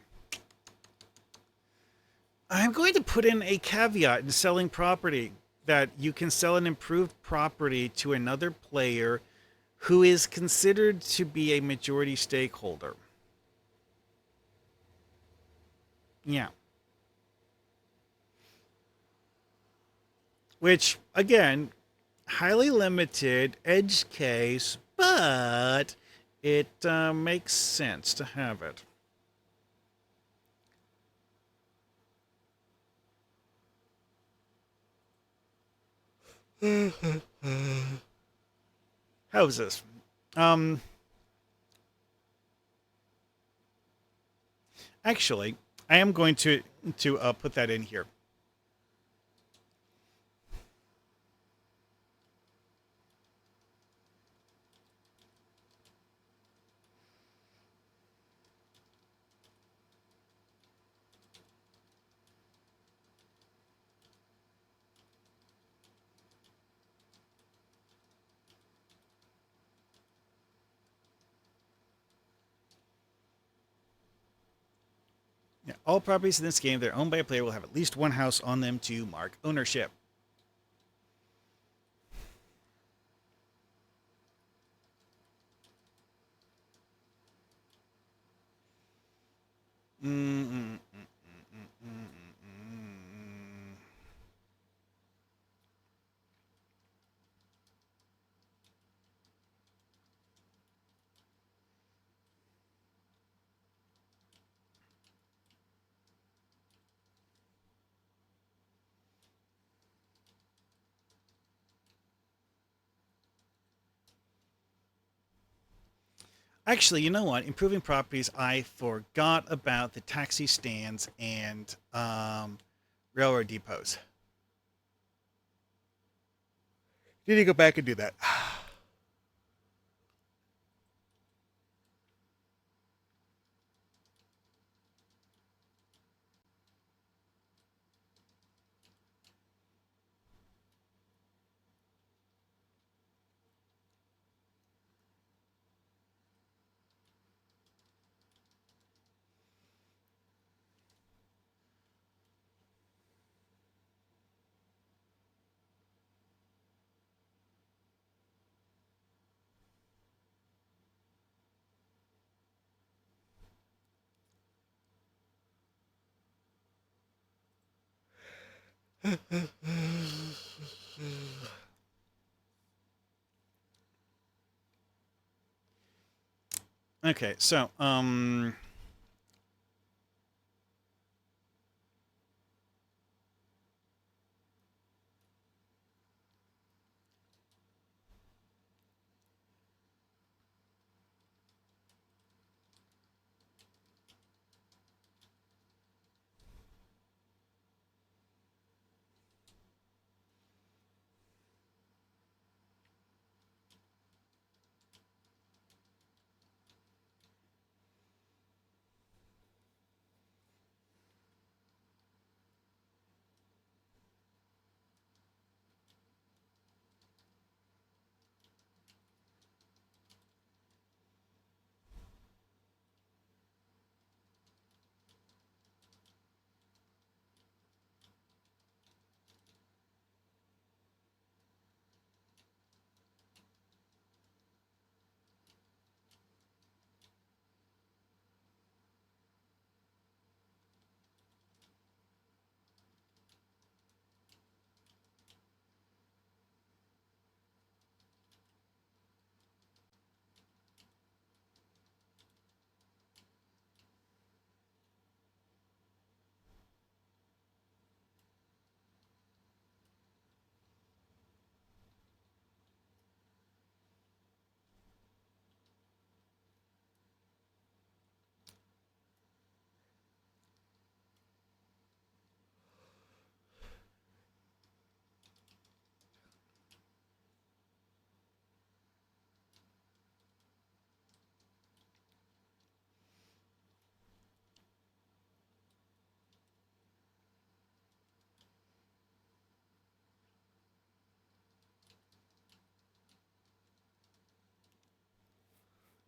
I'm going to put in a caveat in selling property that you can sell an improved property to another player who is considered to be a majority stakeholder. Yeah. Which, again, highly limited edge case, but it makes sense to have it. How's this? Um, Actually, I am going to put that in here. Yeah, all properties in this game that are owned by a player will have at least one house on them to mark ownership. Mm-mm. Actually, you know what? Improving properties, I forgot about the taxi stands and railroad depots. Need to go back and do that. Okay, so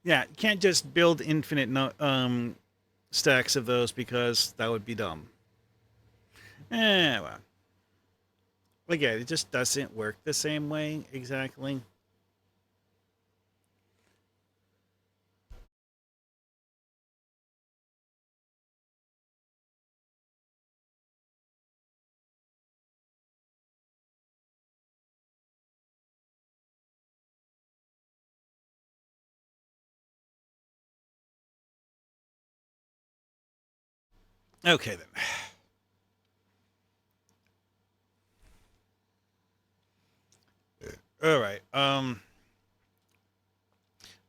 yeah, you can't just build infinite stacks of those because that would be dumb. Well, again, it just doesn't work the same way exactly. Okay then. All right. Let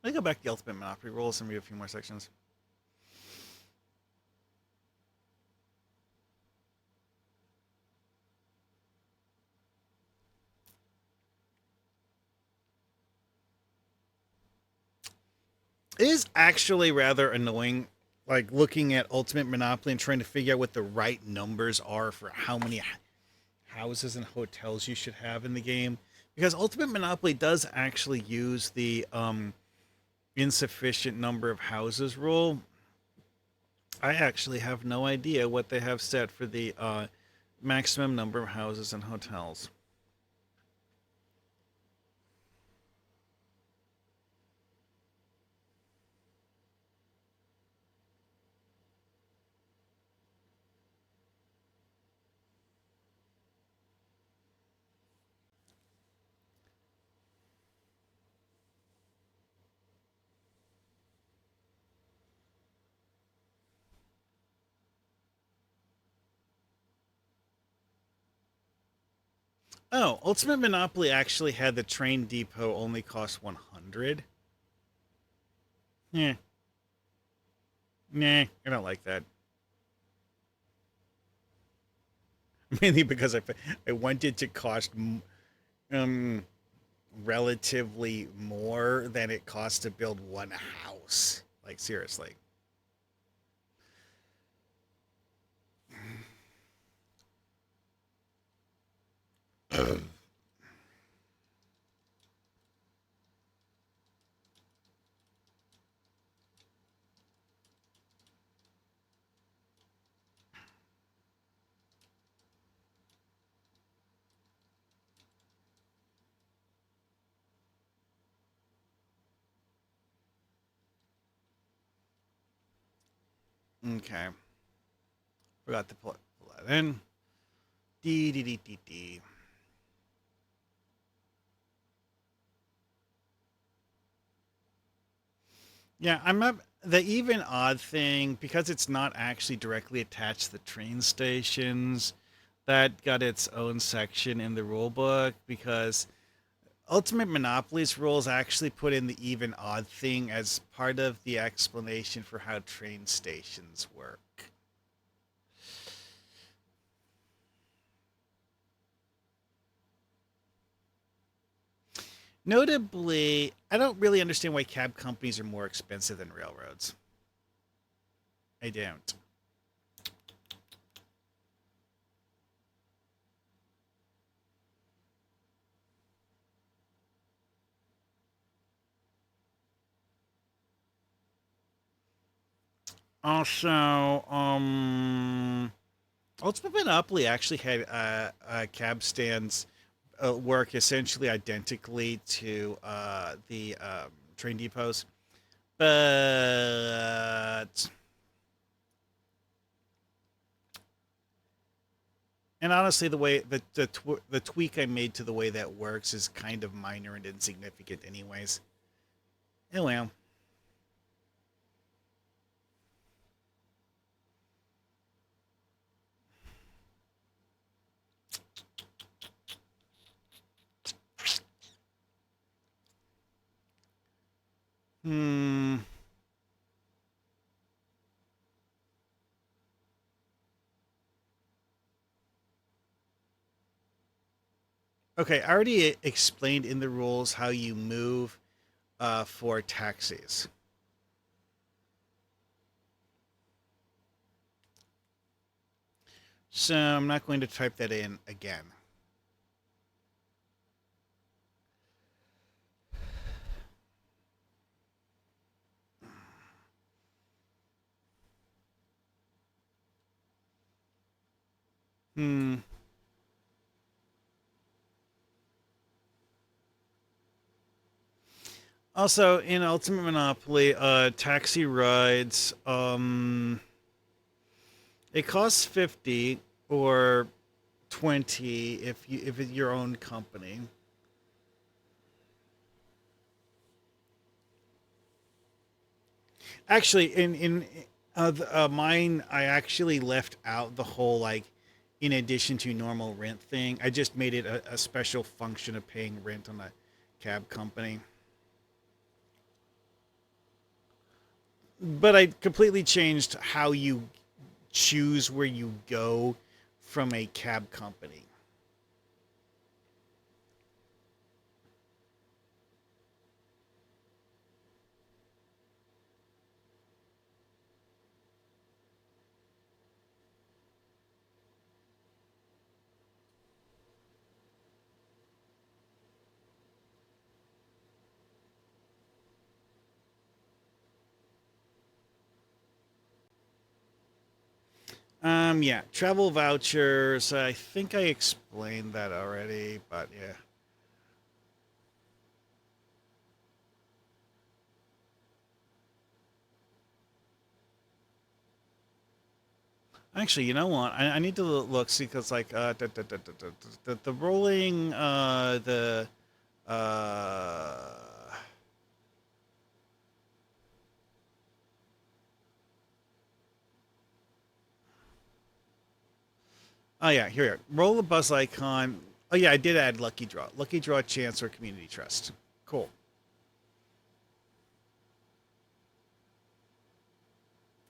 me go back to the Ultimate Monopoly rules and read a few more sections. It is actually rather annoying, like looking at Ultimate Monopoly and trying to figure out what the right numbers are for how many houses and hotels you should have in the game. Because Ultimate Monopoly does actually use the insufficient number of houses rule. I actually have no idea what they have set for the maximum number of houses and hotels. Oh, Ultimate Monopoly actually had the train depot only cost 100. Yeah, nah, I don't like that. Mainly because I want it to cost um relatively more than it costs to build one house. Like seriously. Okay, forgot to pull that in. Dee dee dee dee dee. Yeah, I'm not the even odd thing because it's not actually directly attached to the train stations. That got its own section in the rule book because Ultimate Monopoly's rules actually put in the even odd thing as part of the explanation for how train stations work. Notably, I don't really understand why cab companies are more expensive than railroads. I don't. Also, Ultimate Monopoly actually had cab stands work essentially identically to the train depots, but and honestly, the way the tweak I made to the way that works is kind of minor and insignificant, anyways. Oh well. Hmm. Okay, I already explained in the rules how you move for taxis. So I'm not going to type that in again. Hmm. Also, in Ultimate Monopoly, taxi rides, it costs 50 or 20 if it's your own company. Actually, in mine, I actually left out the whole like, in addition to normal rent thing. I just made it a special function of paying rent on a cab company. But I completely changed how you choose where you go from a cab company. Yeah, travel vouchers. I think I explained that already, but yeah. Actually, you know what? I need to look see because like the rolling the uh oh yeah, here we are. Roll the buzz icon. Oh yeah, I did add lucky draw chance or community trust. Cool.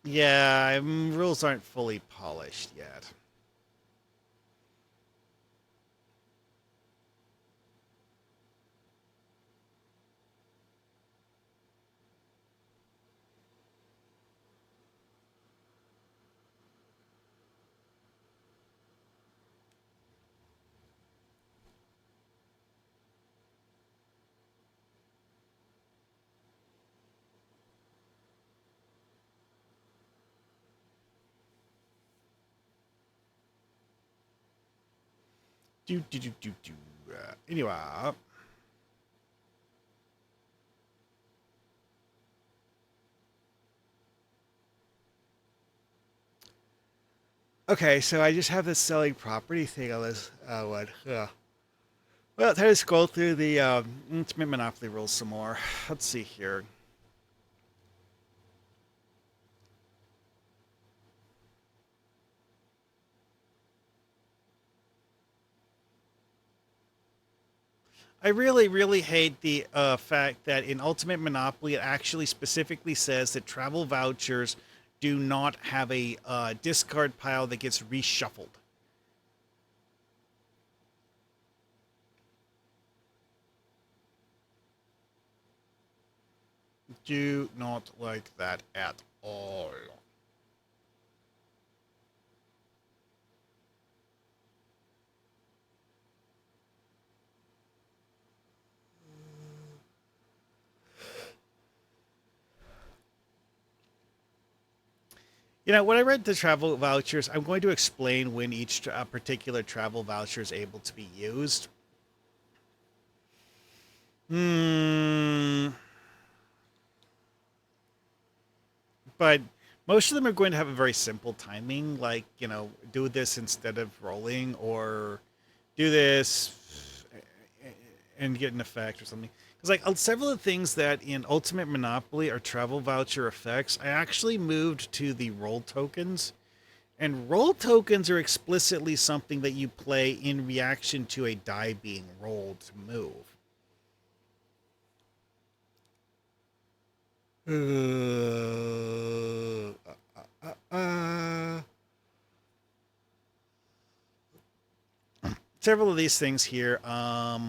Yeah, rules aren't fully polished yet. Do. Anyway, Okay, so I just have this selling property thing on this one. Well, let's scroll through the Ultimate Monopoly rules some more. Let's see here. I really, really hate the fact that in Ultimate Monopoly, it actually specifically says that travel vouchers do not have a discard pile that gets reshuffled. Do not like that at all. You know, when I read the travel vouchers, I'm going to explain when each particular travel voucher is able to be used. Hmm. But most of them are going to have a very simple timing, like, do this instead of rolling, or do this and get an effect or something. Because, like, several of the things that in Ultimate Monopoly are travel voucher effects, I actually moved to the roll tokens. And roll tokens are explicitly something that you play in reaction to a die being rolled to move. Several of these things here. I'm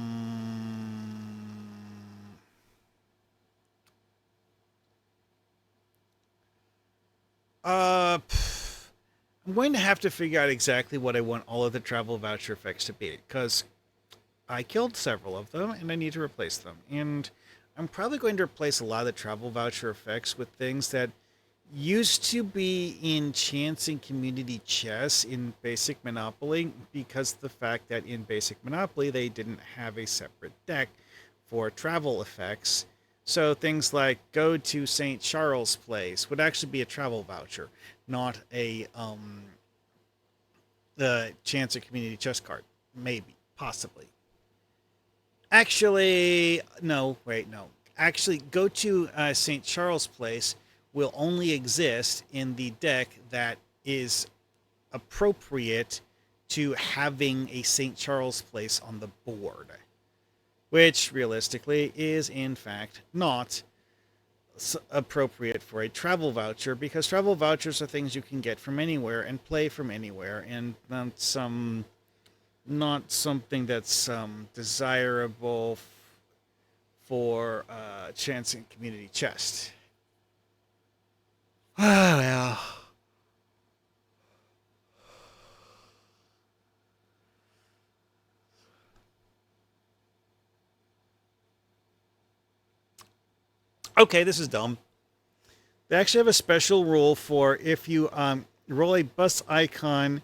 going to have to figure out exactly what I want all of the travel voucher effects to be, because I killed several of them and I need to replace them. And I'm probably going to replace a lot of the travel voucher effects with things that used to be in chance and community chess in basic Monopoly, because the fact that in basic Monopoly they didn't have a separate deck for travel effects. So things like go to St. Charles Place would actually be a travel voucher, not a chance or community chess card. Maybe, possibly. Actually, no, wait, no. Actually, go to St. Charles Place will only exist in the deck that is appropriate to having a St. Charles Place on the board, which realistically is, in fact, not appropriate for a travel voucher, because travel vouchers are things you can get from anywhere and play from anywhere, and not something that's desirable for chance and community chest. Ah, well. Okay, this is dumb. They actually have a special rule for if you roll a bus icon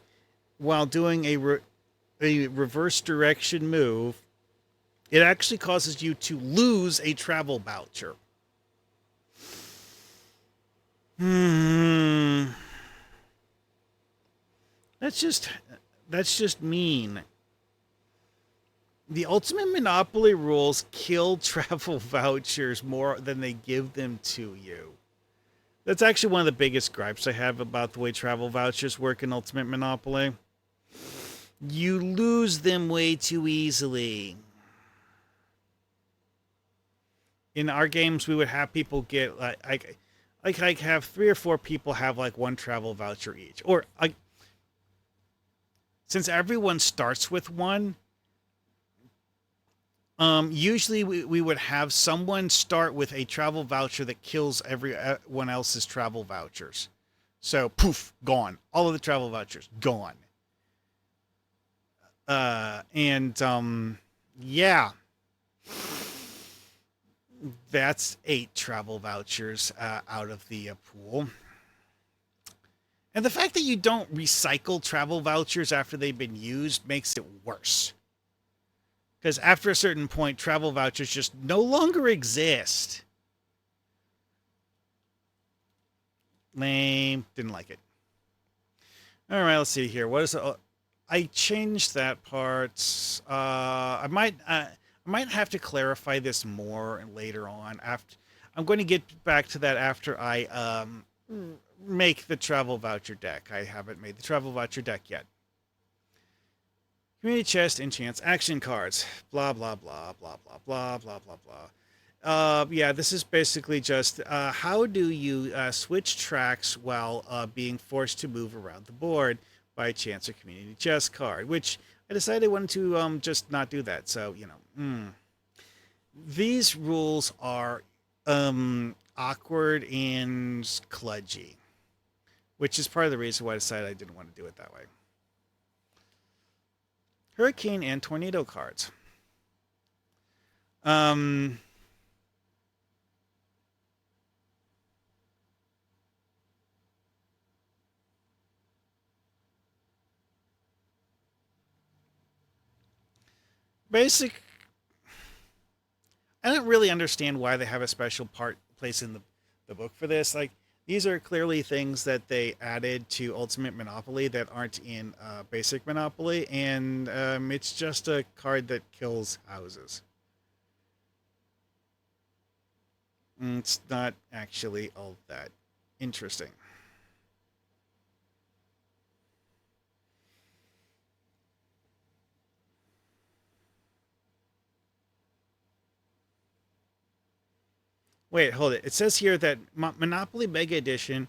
while doing a reverse direction move, it actually causes you to lose a travel voucher. Hmm. That's just that's just mean. The Ultimate Monopoly rules kill travel vouchers more than they give them to you. That's actually one of the biggest gripes I have about the way travel vouchers work in Ultimate Monopoly. You lose them way too easily. In our games, we would have people get like have 3 or 4 people have like one travel voucher each, or like since everyone starts with one. Usually we would have someone start with a travel voucher that kills everyone else's travel vouchers. So poof, gone. All of the travel vouchers gone. And yeah, that's 8 travel vouchers out of the pool. And the fact that you don't recycle travel vouchers after they've been used makes it worse. Because after a certain point, travel vouchers just no longer exist. Lame. Didn't like it. All right, let's see here. What is it? I changed that part. I might have to clarify this more later on. After I'm going to get back to that after I make the travel voucher deck. I haven't made the travel voucher deck yet. Community chest, enchants, action cards, blah blah blah blah blah blah blah blah blah. Yeah, this is basically just how do you switch tracks while being forced to move around the board by chance or community chest card, which I decided I wanted to just not do that. So, these rules are awkward and kludgy, which is part of the reason why I decided I didn't want to do it that way. Hurricane and tornado cards. Um, basic I don't really understand why they have a special place in the book for this. Like these are clearly things that they added to Ultimate Monopoly that aren't in Basic Monopoly, and it's just a card that kills houses. It's not actually all that interesting. Wait, hold it. It says here that Monopoly Mega Edition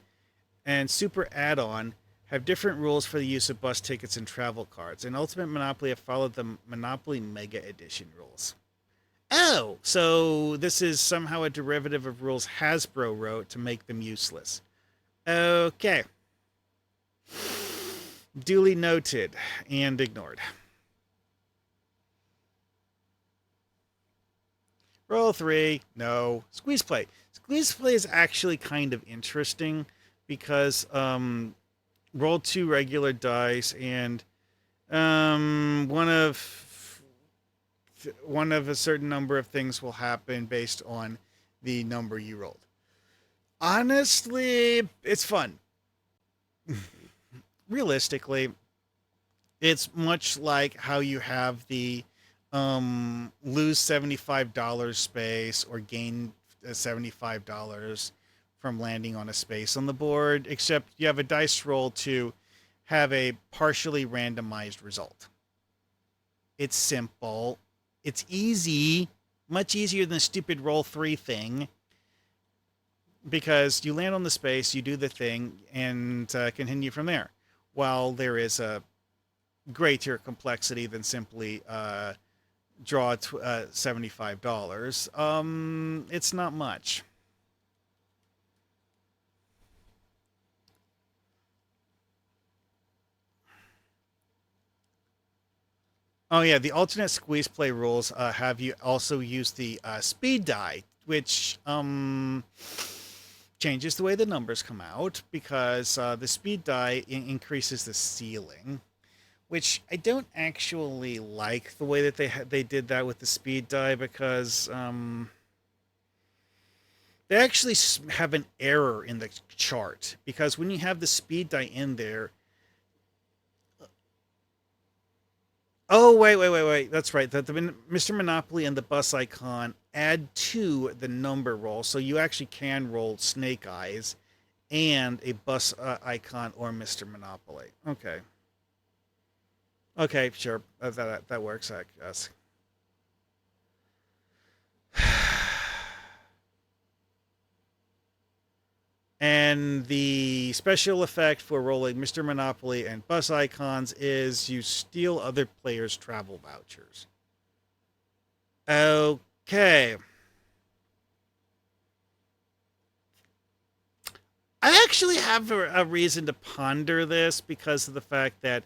and Super Add-on have different rules for the use of bus tickets and travel cards, and Ultimate Monopoly have followed the Monopoly Mega Edition rules. Oh, so this is somehow a derivative of rules Hasbro wrote to make them useless. Okay. Duly noted and ignored. Roll three. No. Squeeze play. Squeeze play is actually kind of interesting because roll two regular dice and one of a certain number of things will happen based on the number you rolled. Honestly, it's fun. Realistically, it's much like how you have the lose $75 space or gain $75 from landing on a space on the board, except you have a dice roll to have a partially randomized result. It's simple. It's easy, much easier than the stupid roll three thing because you land on the space, you do the thing, and continue from there. While there is a greater complexity than simply draw $75, it's not much. Oh yeah, the alternate squeeze play rules have you also use the speed die, which changes the way the numbers come out because the speed die increases the ceiling, which I don't actually like the way that they did that with the speed die because they actually have an error in the chart because when you have the speed die in there. Oh wait! That's right. The Mr. Monopoly and the bus icon add to the number roll, so you actually can roll Snake Eyes and a bus icon or Mr. Monopoly. Okay, sure. That works, I guess. And the special effect for rolling Mr. Monopoly and bus icons is you steal other players' travel vouchers. Okay. I actually have a reason to ponder this because of the fact that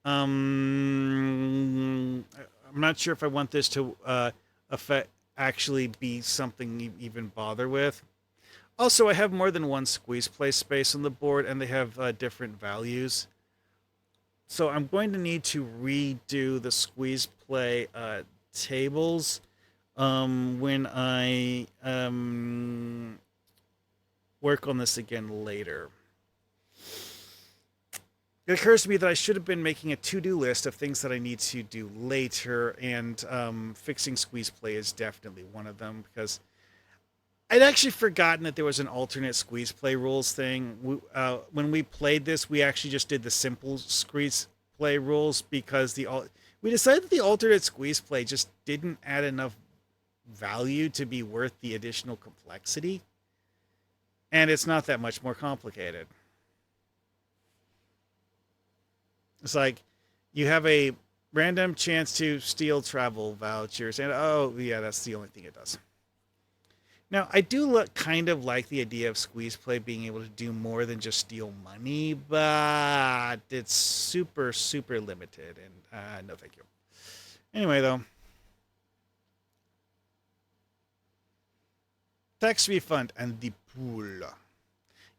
I'm not sure if I want this to affect actually be something you even bother with. Also, I have more than one squeeze play space on the board, and they have different values. So I'm going to need to redo the squeeze play tables when I work on this again later. it occurs to me that I should have been making a to-do list of things that I need to do later, and fixing squeeze play is definitely one of them because I'd actually forgotten that there was an alternate squeeze play rules thing. When we played this, we actually just did the simple squeeze play rules because we decided that the alternate squeeze play just didn't add enough value to be worth the additional complexity, and it's not that much more complicated. It's like you have a random chance to steal travel vouchers, and oh yeah, that's the only thing it does. Now, I do kind of like the idea of squeeze play being able to do more than just steal money, but it's super, super limited, and no thank you. Anyway, though, tax refund and the pool.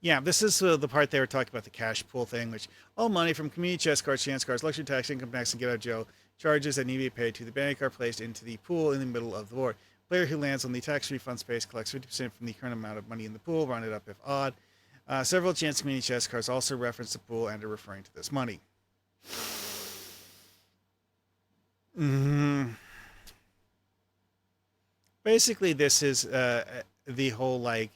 Yeah, this is the part they were talking about the cash pool thing, which all money from community chest cards, chance cards, luxury tax, income tax, and get out of jail charges that need to be paid to the bank are placed into the pool in the middle of the board. Player who lands on the tax refund space collects 50% from the current amount of money in the pool, rounded up if odd. Several chance community chest cards also reference the pool and are referring to this money. Mm-hmm. Basically, this is the whole like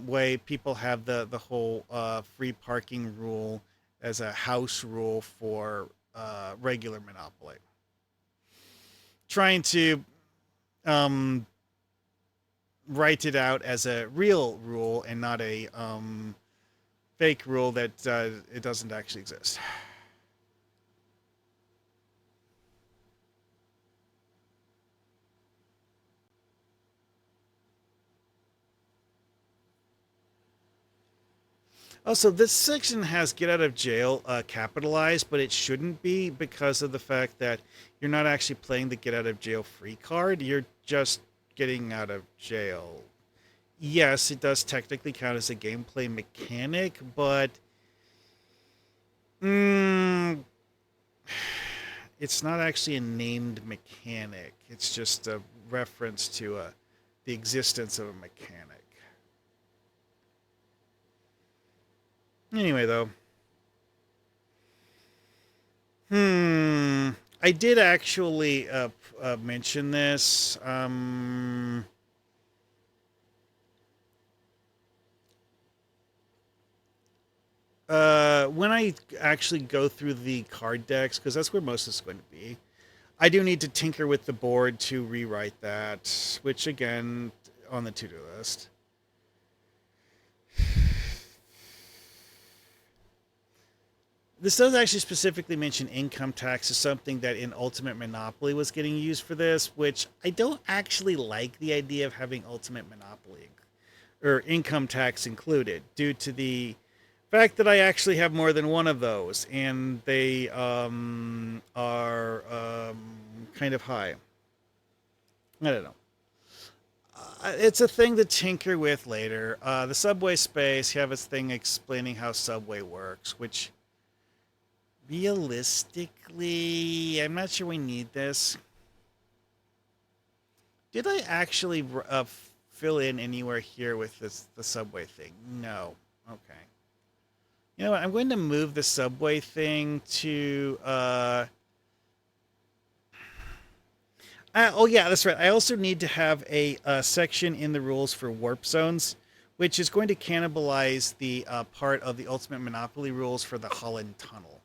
way people have the whole free parking rule as a house rule for regular Monopoly. Trying to um, write it out as a real rule and not a fake rule that it doesn't actually exist. Also, this section has get out of jail capitalized, but it shouldn't be because of the fact that you're not actually playing the get out of jail free card. You're just getting out of jail. Yes, it does technically count as a gameplay mechanic, but mm, it's not actually a named mechanic. It's just a reference to the existence of a mechanic. Anyway, though, I did actually mention this. When I actually go through the card decks, because that's where most of it's going to be, I do need to tinker with the board to rewrite that, which again, on the to-do list. This does actually specifically mention income tax as something that in Ultimate Monopoly was getting used for this, which I don't actually like the idea of having Ultimate Monopoly or income tax included due to the fact that I actually have more than one of those and they are kind of high. I don't know. It's a thing to tinker with later. The subway space, you have this thing explaining how subway works, which realistically, I'm not sure we need this. Did I actually fill in anywhere here with the subway thing? No. Okay. You know what? I'm going to move the subway thing to. Oh yeah, that's right. I also need to have a section in the rules for warp zones, which is going to cannibalize the part of the Ultimate Monopoly rules for the Holland Tunnel.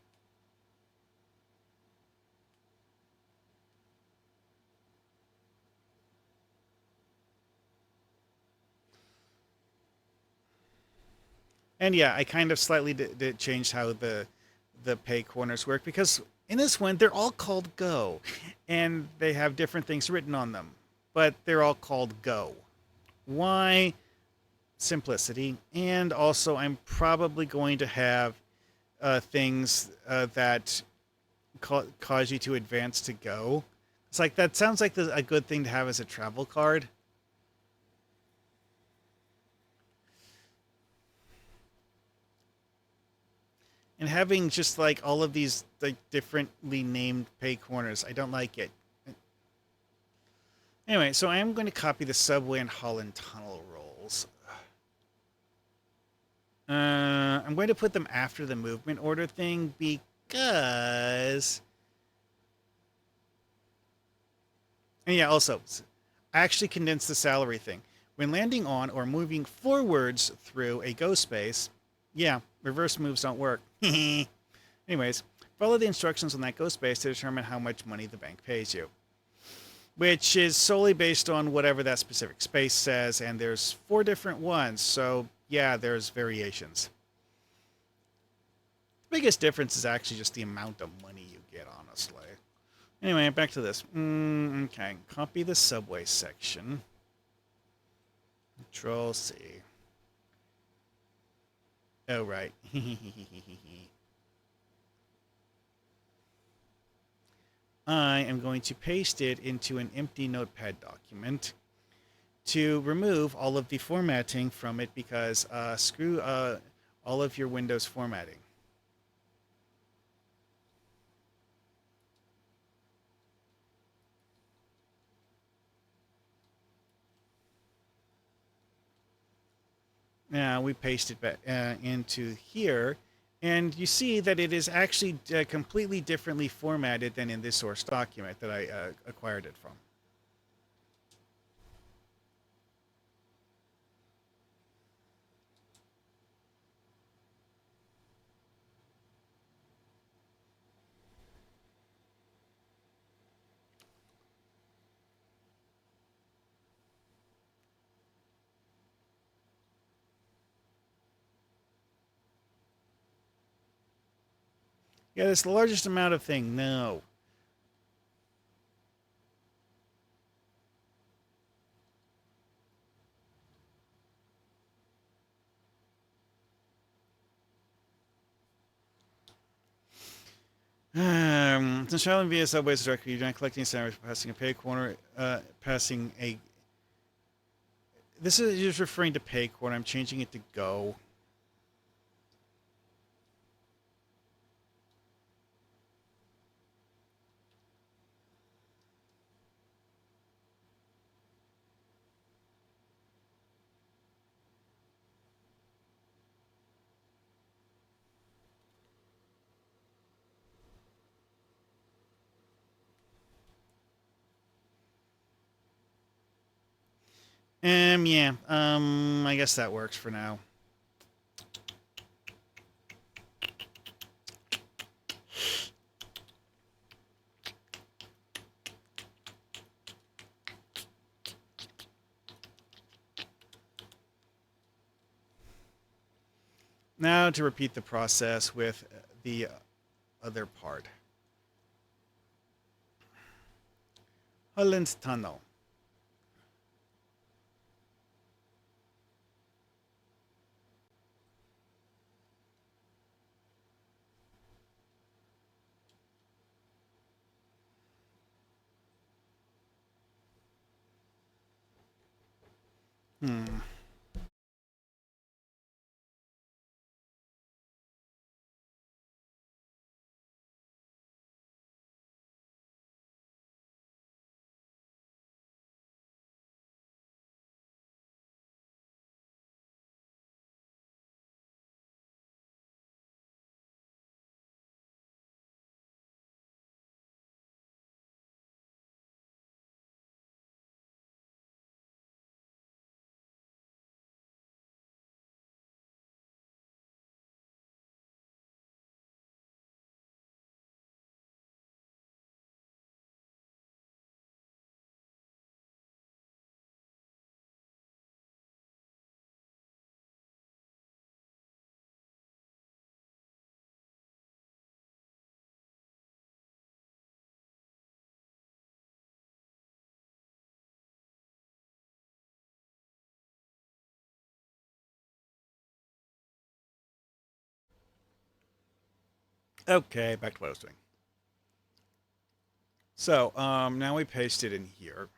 And yeah, I kind of slightly did change how the pay corners work because in this one they're all called Go, and they have different things written on them, but they're all called Go. Why? Simplicity, and also I'm probably going to have things that cause you to advance to Go. It's like that sounds like a good thing to have as a travel card. And having just like all of these like differently named pay corners, I don't like it. Anyway, so I am going to copy the subway and Holland Tunnel rolls. I'm going to put them after the movement order thing because... And yeah, also, I actually condensed the salary thing. When landing on or moving forwards through a go space, yeah, reverse moves don't work. Anyways, follow the instructions on that go space to determine how much money the bank pays you, which is solely based on whatever that specific space says, and there's 4 different ones, so yeah, there's variations. The biggest difference is actually just the amount of money you get, honestly. Anyway, back to this. Okay, copy the subway section. Control C. Oh, right. I am going to paste it into an empty notepad document to remove all of the formatting from it because screw all of your Windows formatting. Now we paste it back into here, and you see that it is actually completely differently formatted than in this source document that I acquired it from. Yeah, that's the largest amount of thing. No. Since traveling via subways directly, you're not collecting sandwich, passing a pay corner, passing a... This is just referring to pay corner. I'm changing it to go. Yeah. I guess that works for now. Now to repeat the process with the other part. Holland Tunnel. Hmm. Okay, back to what I was doing. So, now we paste it in here.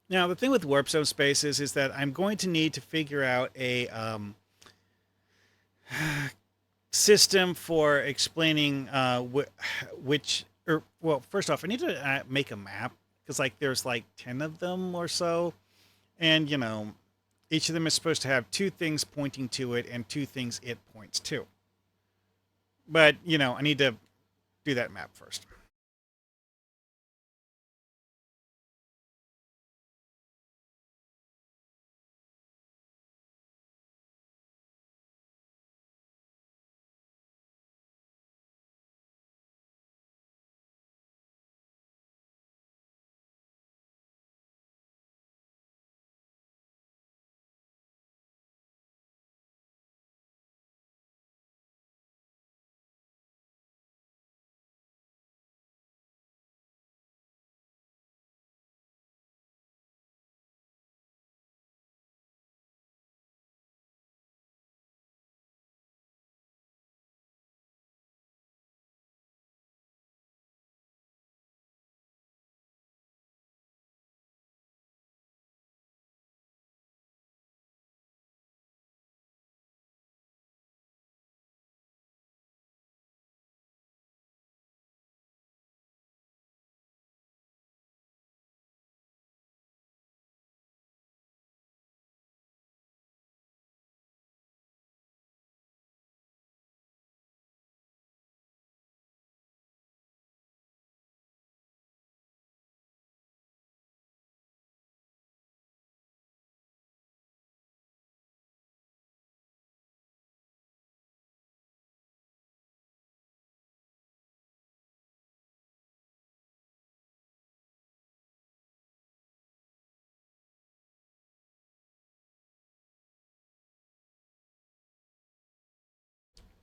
Now, the thing with warp zone spaces is that I'm going to need to figure out a system for explaining which, or, well, first off, I need to make a map because, like, there's like 10 of them or so. And, each of them is supposed to have two things pointing to it and two things it points to. But, I need to do that map first.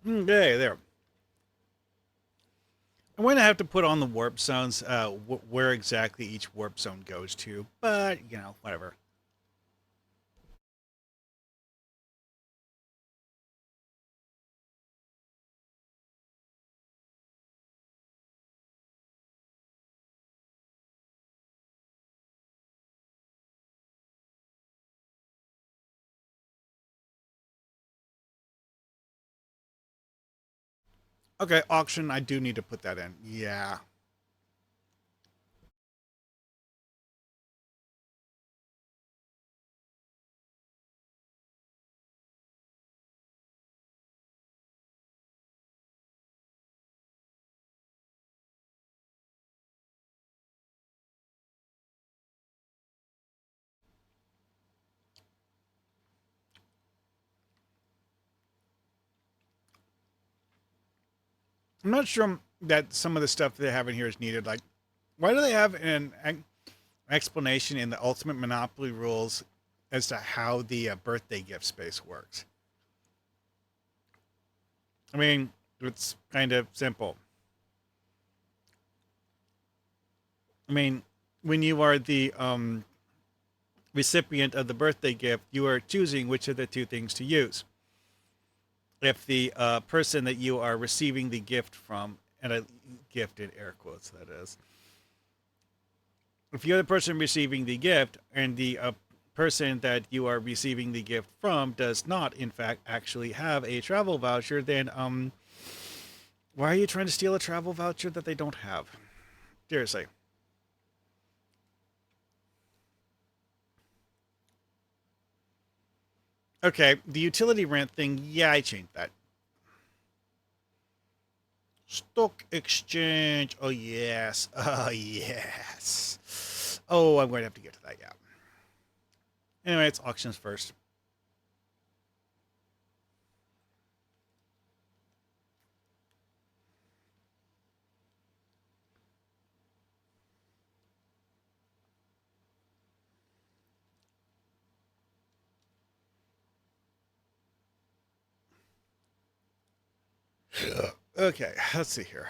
Okay, there. I'm going to have to put on the warp zones, where exactly each warp zone goes to, but, whatever. Okay, auction, I do need to put that in. Yeah. I'm not sure that some of the stuff they have in here is needed. Like, why do they have an explanation in the Ultimate Monopoly rules as to how the birthday gift space works? I mean, it's kind of simple. I mean, when you are the recipient of the birthday gift, you are choosing which of the two things to use. If the person that you are receiving the gift from, and a gift in air quotes, that is, if you're the person receiving the gift and the person that you are receiving the gift from does not, in fact, actually have a travel voucher, then why are you trying to steal a travel voucher that they don't have? Seriously. Okay, the utility rent thing, yeah, I changed that. Stock exchange. Oh, yes. Oh, yes. Oh, I'm going to have to get to that, yeah. Anyway, it's auctions first. Okay, let's see here.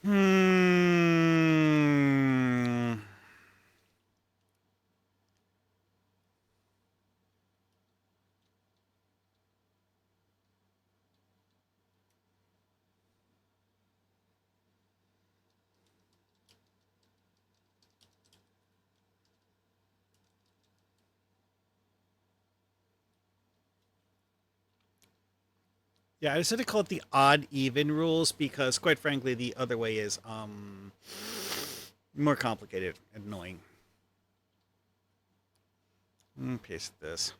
Hmm. Yeah, I decided to call it the odd even rules because, quite frankly, the other way is more complicated and annoying. Paste this.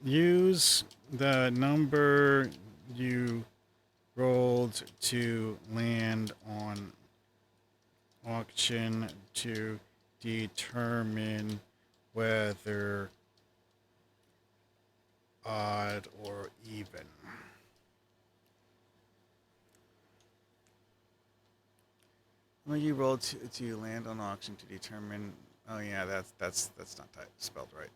Use the number you rolled to land on auction to determine whether odd or even. Well, you rolled to land on auction to determine. Oh yeah, that's not spelled right.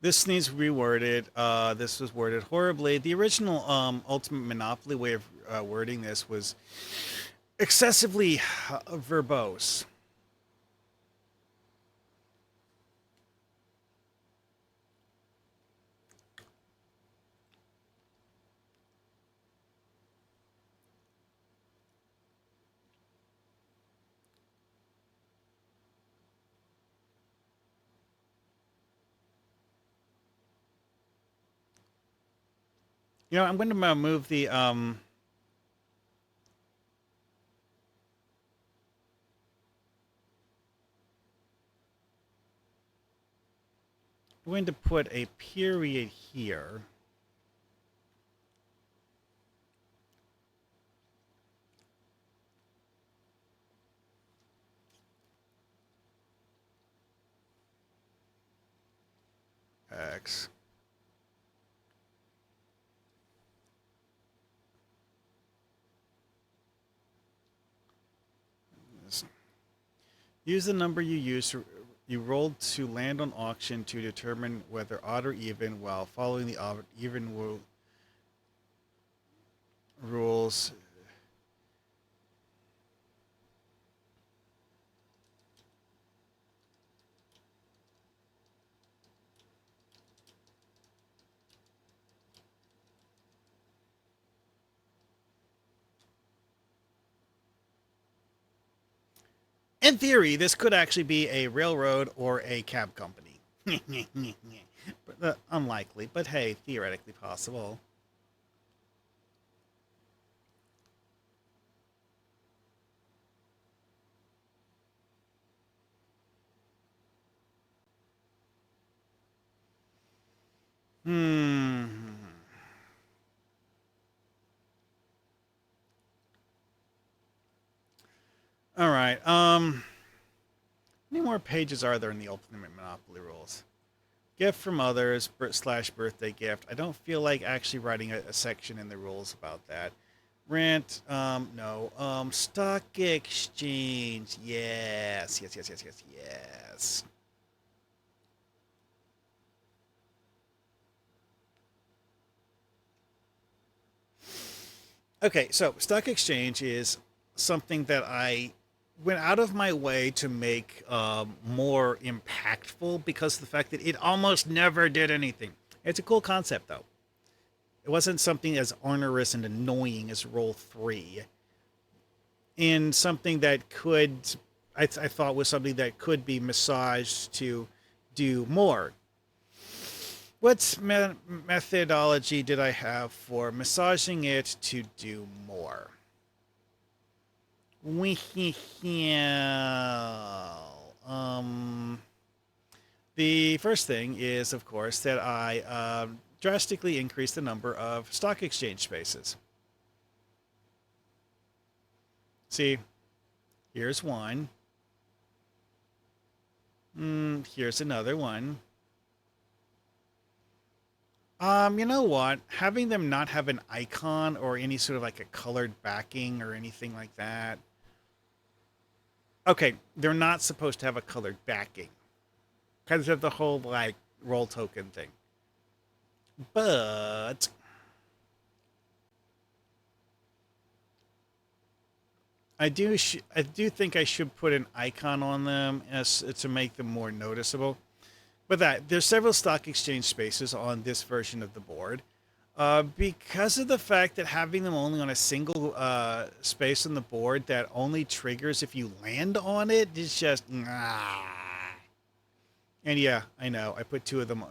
This needs reworded. This was worded horribly. The original Ultimate Monopoly way of wording this was excessively verbose. You know, I'm going to move the I'm going to put a period here. X. Use the number you rolled to land on auction to determine whether odd or even while following the odd even rules. In theory, this could actually be a railroad or a cab company. Unlikely, but hey, theoretically possible. Hmm. All right. How many more pages are there in the Ultimate Monopoly rules? Gift from others slash birthday gift. I don't feel like actually writing a section in the rules about that. Rent, no. Stock exchange. Yes. Yes. Yes. Yes. Yes. Yes. Okay, so stock exchange is something that I went out of my way to make more impactful because of the fact that it almost never did anything. It's a cool concept, though. It wasn't something as onerous and annoying as Roll 3, and something that I thought was something that could be massaged to do more. What methodology did I have for massaging it to do more? um, the first thing is, of course, that I drastically increased the number of stock exchange spaces. See, here's one. Here's another one. You know what? Having them not have an icon or any sort of like a colored backing or anything like that. Okay, they're not supposed to have a colored backing because of the whole like roll token thing. But I do think I should put an icon on them as to make them more noticeable. But there's several stock exchange spaces on this version of the board. Because of the fact that having them only on a single space on the board that only triggers if you land on it is just And yeah, I know I put two of them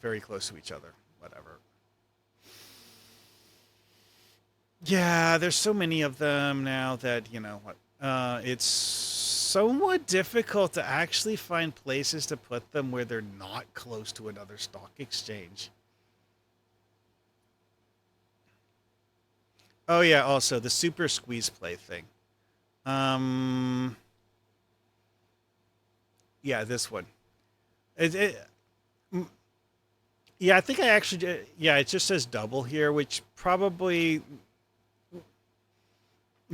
very close to each other. Whatever. Yeah, there's so many of them now that what. It's somewhat difficult to actually find places to put them where they're not close to another stock exchange. Oh yeah, also the super squeeze play thing. Um, yeah, this one. It, it, yeah, I think I actually did. Yeah, it just says double here, which probably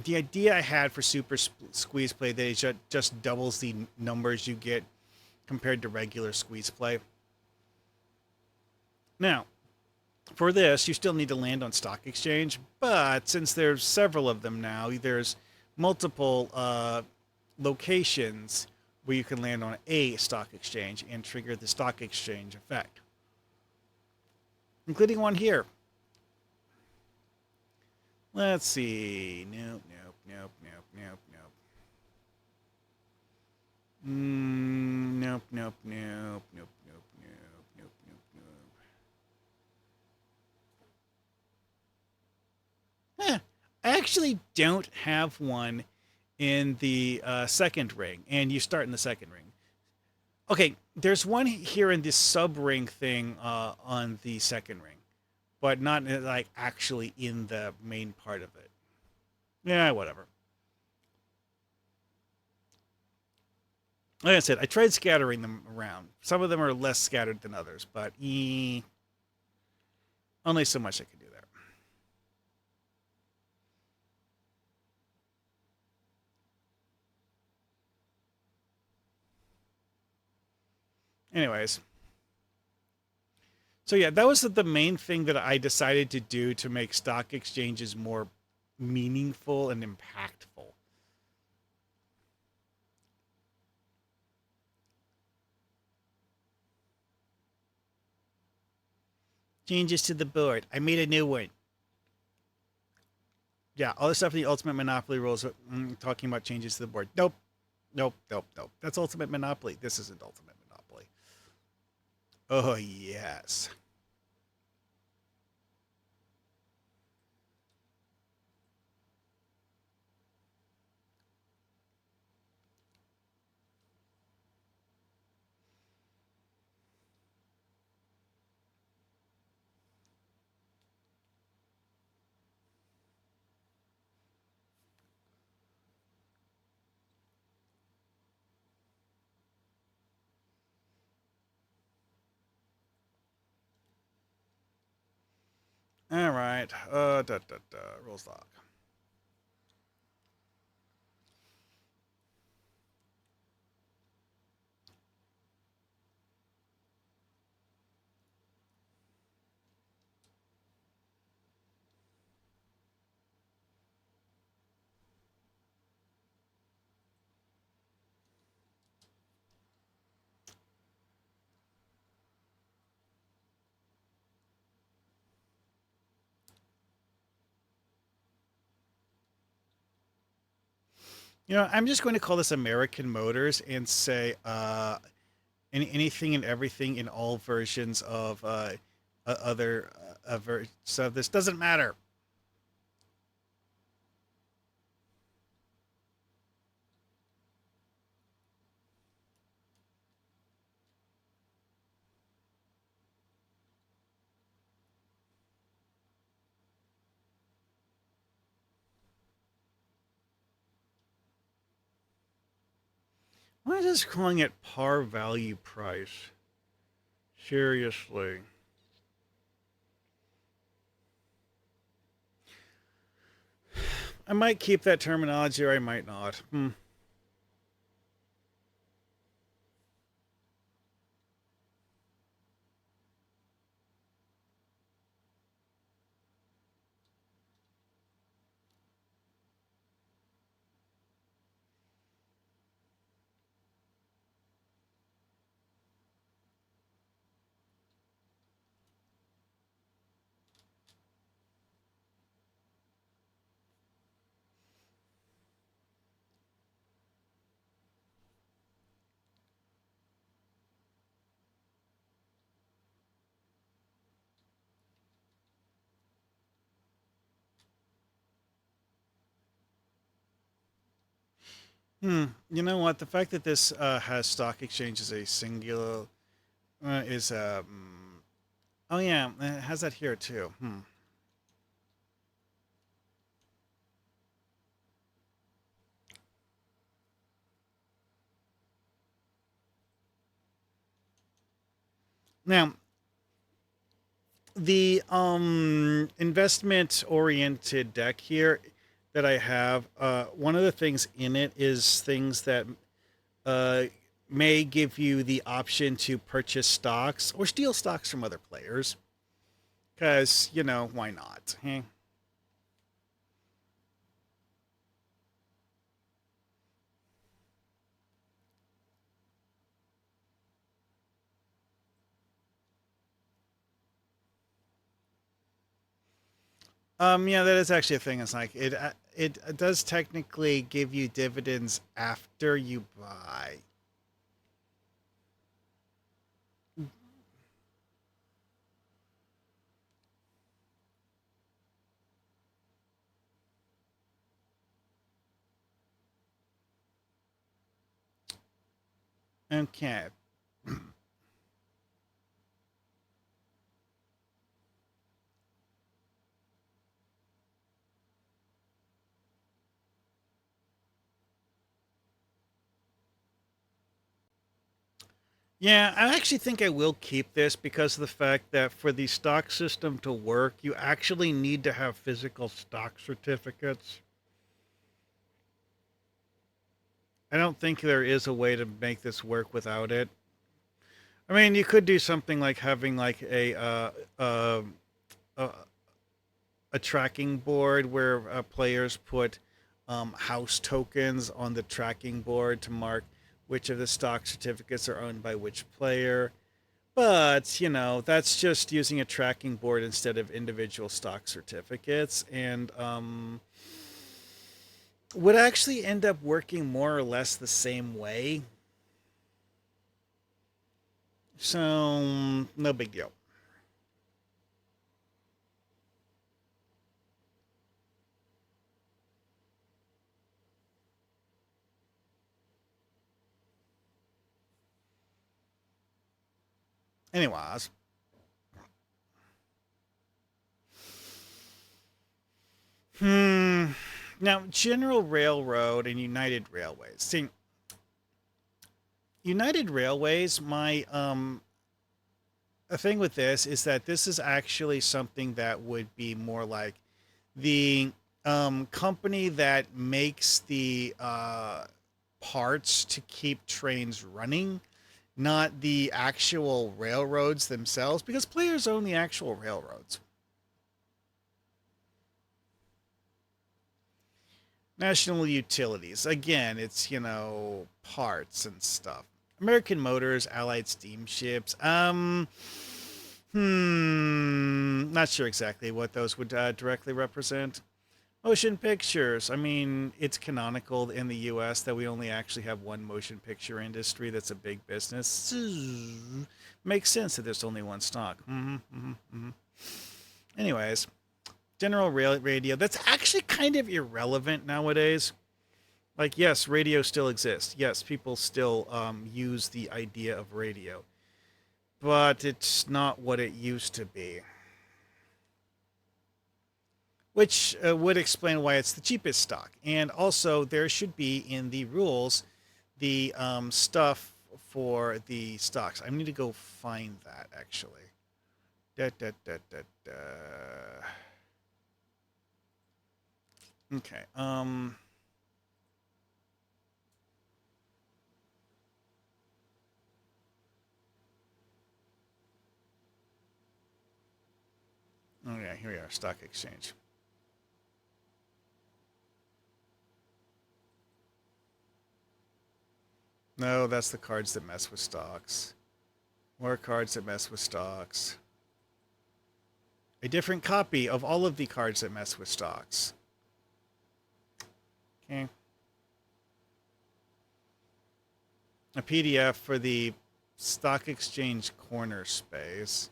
the idea I had for super squeeze play that it just doubles the numbers you get compared to regular squeeze play. Now, for this, you still need to land on stock exchange, but since there's several of them now, there's multiple locations where you can land on a stock exchange and trigger the stock exchange effect, including one here. Let's see. Nope, nope, nope, nope, nope, nope. Nope, nope, nope, nope, nope, nope, nope, nope, nope. I actually don't have one in the second ring, and you start in the second ring. Okay, there's one here in this sub ring thing on the second ring, but not like actually in the main part of it. Yeah, whatever. Like I said, I tried scattering them around. Some of them are less scattered than others, but only so much I can do there. Anyways, so yeah, that was the main thing that I decided to do to make stock exchanges more meaningful and impactful. Changes to the board. I made a new one. Yeah, all the stuff in the Ultimate Monopoly rules, talking about changes to the board. Nope, nope, nope, nope. That's Ultimate Monopoly. This isn't Ultimate Monopoly. Oh, yes. All right. Rules log. I'm just going to call this American Motors and say anything and everything in all versions of other so this doesn't matter. Why is this calling it par value price? Seriously. I might keep that terminology or I might not. You know what? The fact that this has stock exchange as a singular is oh yeah, it has that here too. Now, the investment oriented deck here that I have, one of the things in it is things that uh, may give you the option to purchase stocks or steal stocks from other players. Because, why not? Eh? Yeah, that is actually a thing. It's like it does technically give you dividends after you buy. Okay. Yeah, I actually think I will keep this because of the fact that for the stock system to work, you actually need to have physical stock certificates. I don't think there is a way to make this work without it. I mean, you could do something like having like a, a tracking board where players put house tokens on the tracking board to mark which of the stock certificates are owned by which player. But, that's just using a tracking board instead of individual stock certificates. And would actually end up working more or less the same way. So, no big deal. Anyways, hmm. Now, General Railroad and United Railways. See, United Railways, my a thing with this is that this is actually something that would be more like the company that makes the parts to keep trains running, not the actual railroads themselves, because players own the actual railroads. National Utilities, again, it's, parts and stuff. American Motors, Allied Steamships. Not sure exactly what those would directly represent. Motion pictures. I mean, it's canonical in the US that we only actually have one motion picture industry that's a big business. Makes sense that there's only one stock. Anyways, general radio. That's actually kind of irrelevant nowadays. Like, yes, radio still exists. Yes, people still use the idea of radio, but it's not what it used to be. Which would explain why it's the cheapest stock. And also, there should be in the rules the stuff for the stocks. I need to go find that actually. Da, da, da, da, da. Okay. Oh yeah, here we are. Stock exchange. No, that's the cards that mess with stocks. More cards that mess with stocks. A different copy of all of the cards that mess with stocks. Okay. A PDF for the stock exchange corner space.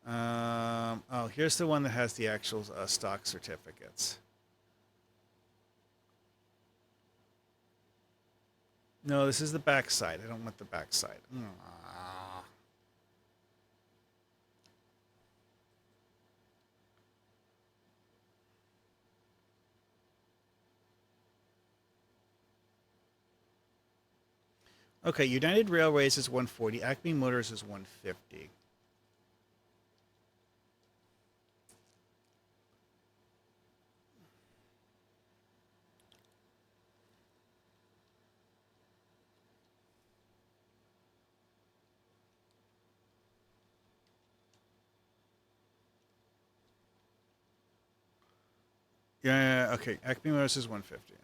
Oh, here's the one that has the actual stock certificates. No, this is the back side. I don't want the back side. Okay, United Railways is 140. Acme Motors is 150. Yeah, okay. Acme Motors is 150.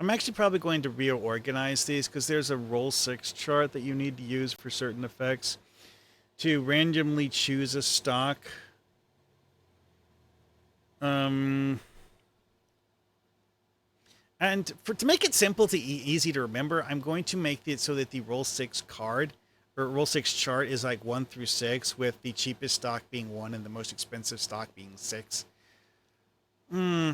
I'm actually probably going to reorganize these because there's a roll 6 chart that you need to use for certain effects to randomly choose a stock. Um, and to make it simple to easy to remember, I'm going to make it so that the roll 6 card or roll 6 chart is like 1 through 6 with the cheapest stock being 1 and the most expensive stock being 6. Hmm.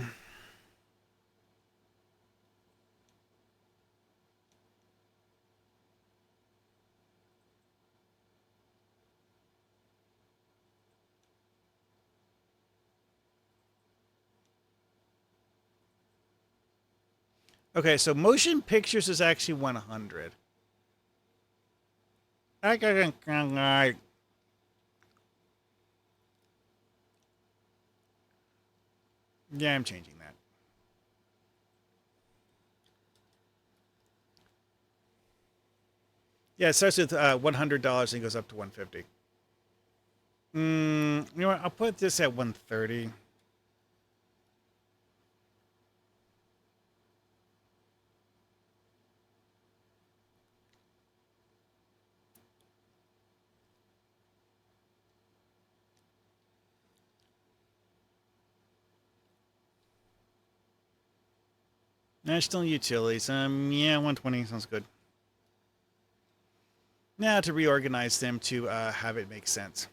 Okay, so motion pictures is actually 100. Yeah, I'm changing that. Yeah, it starts with $100 and goes up to 150. You know what? I'll put this at 130. National utilities. Yeah, 120 sounds good. Now to reorganize them to have it make sense.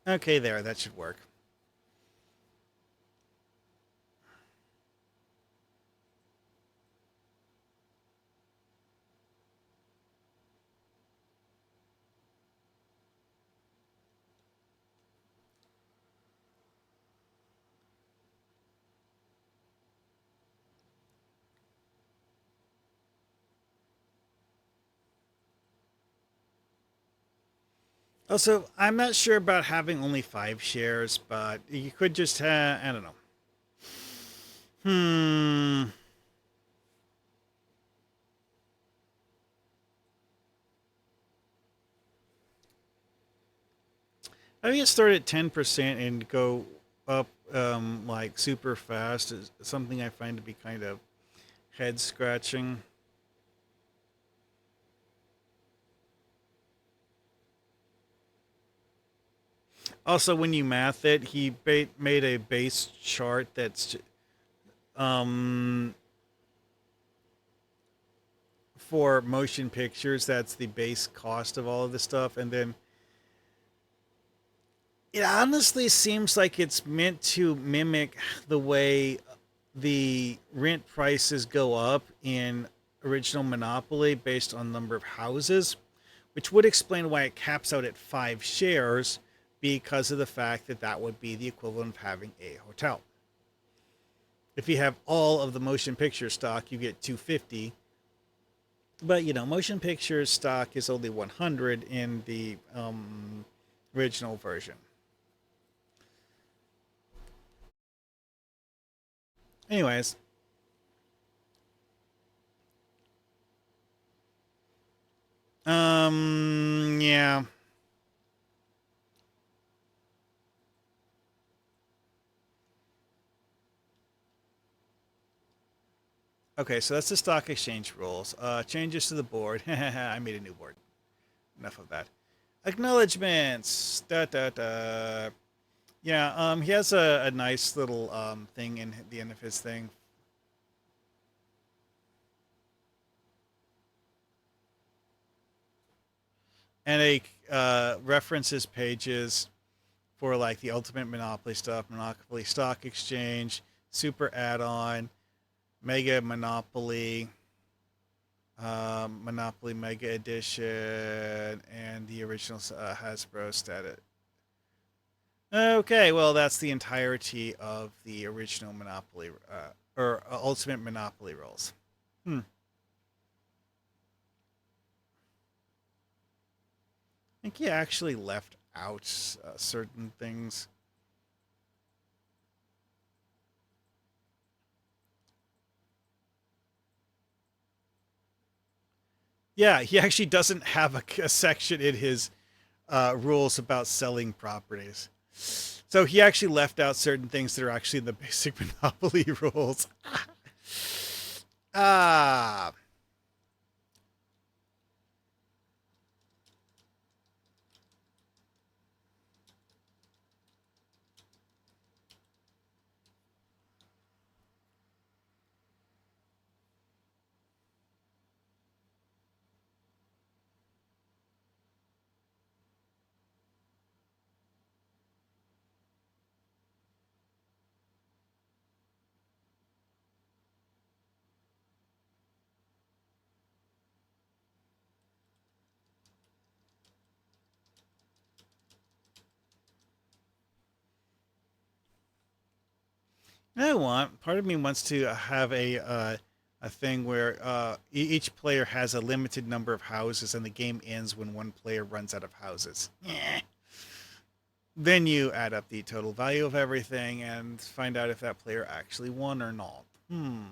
Okay, there. That should work. Also, I'm not sure about having only 5 shares, but you could just have, I don't know. Hmm. I think it start at 10% and go up like super fast is something I find to be kind of head scratching. Also, when you math it, he made a base chart that's um, for motion pictures. That's the base cost of all of this stuff, and then it honestly seems like it's meant to mimic the way the rent prices go up in original Monopoly based on number of houses, which would explain why it caps out at 5 shares because of the fact that that would be the equivalent of having a hotel. If you have all of the motion picture stock, you get 250. But motion picture stock is only 100 in the original version. Anyways, yeah. Okay, so that's the stock exchange rules. Changes to the board. I made a new board. Enough of that. Acknowledgements. Da da da. Yeah, he has a nice little thing in the end of his thing, and a references pages for like the Ultimate Monopoly stuff, Monopoly Stock Exchange, Super Add-on, Mega Monopoly, Monopoly Mega Edition, and the original Hasbro status. Okay, well that's the entirety of the original Monopoly or Ultimate Monopoly rules. Hmm. I think he actually left out certain things. Yeah, he actually doesn't have a section in his rules about selling properties. So he actually left out certain things that are actually in the basic Monopoly rules. Ah, I want. Part of me wants to have a thing where each player has a limited number of houses, and the game ends when one player runs out of houses. Then you add up the total value of everything and find out if that player actually won or not. Hmm.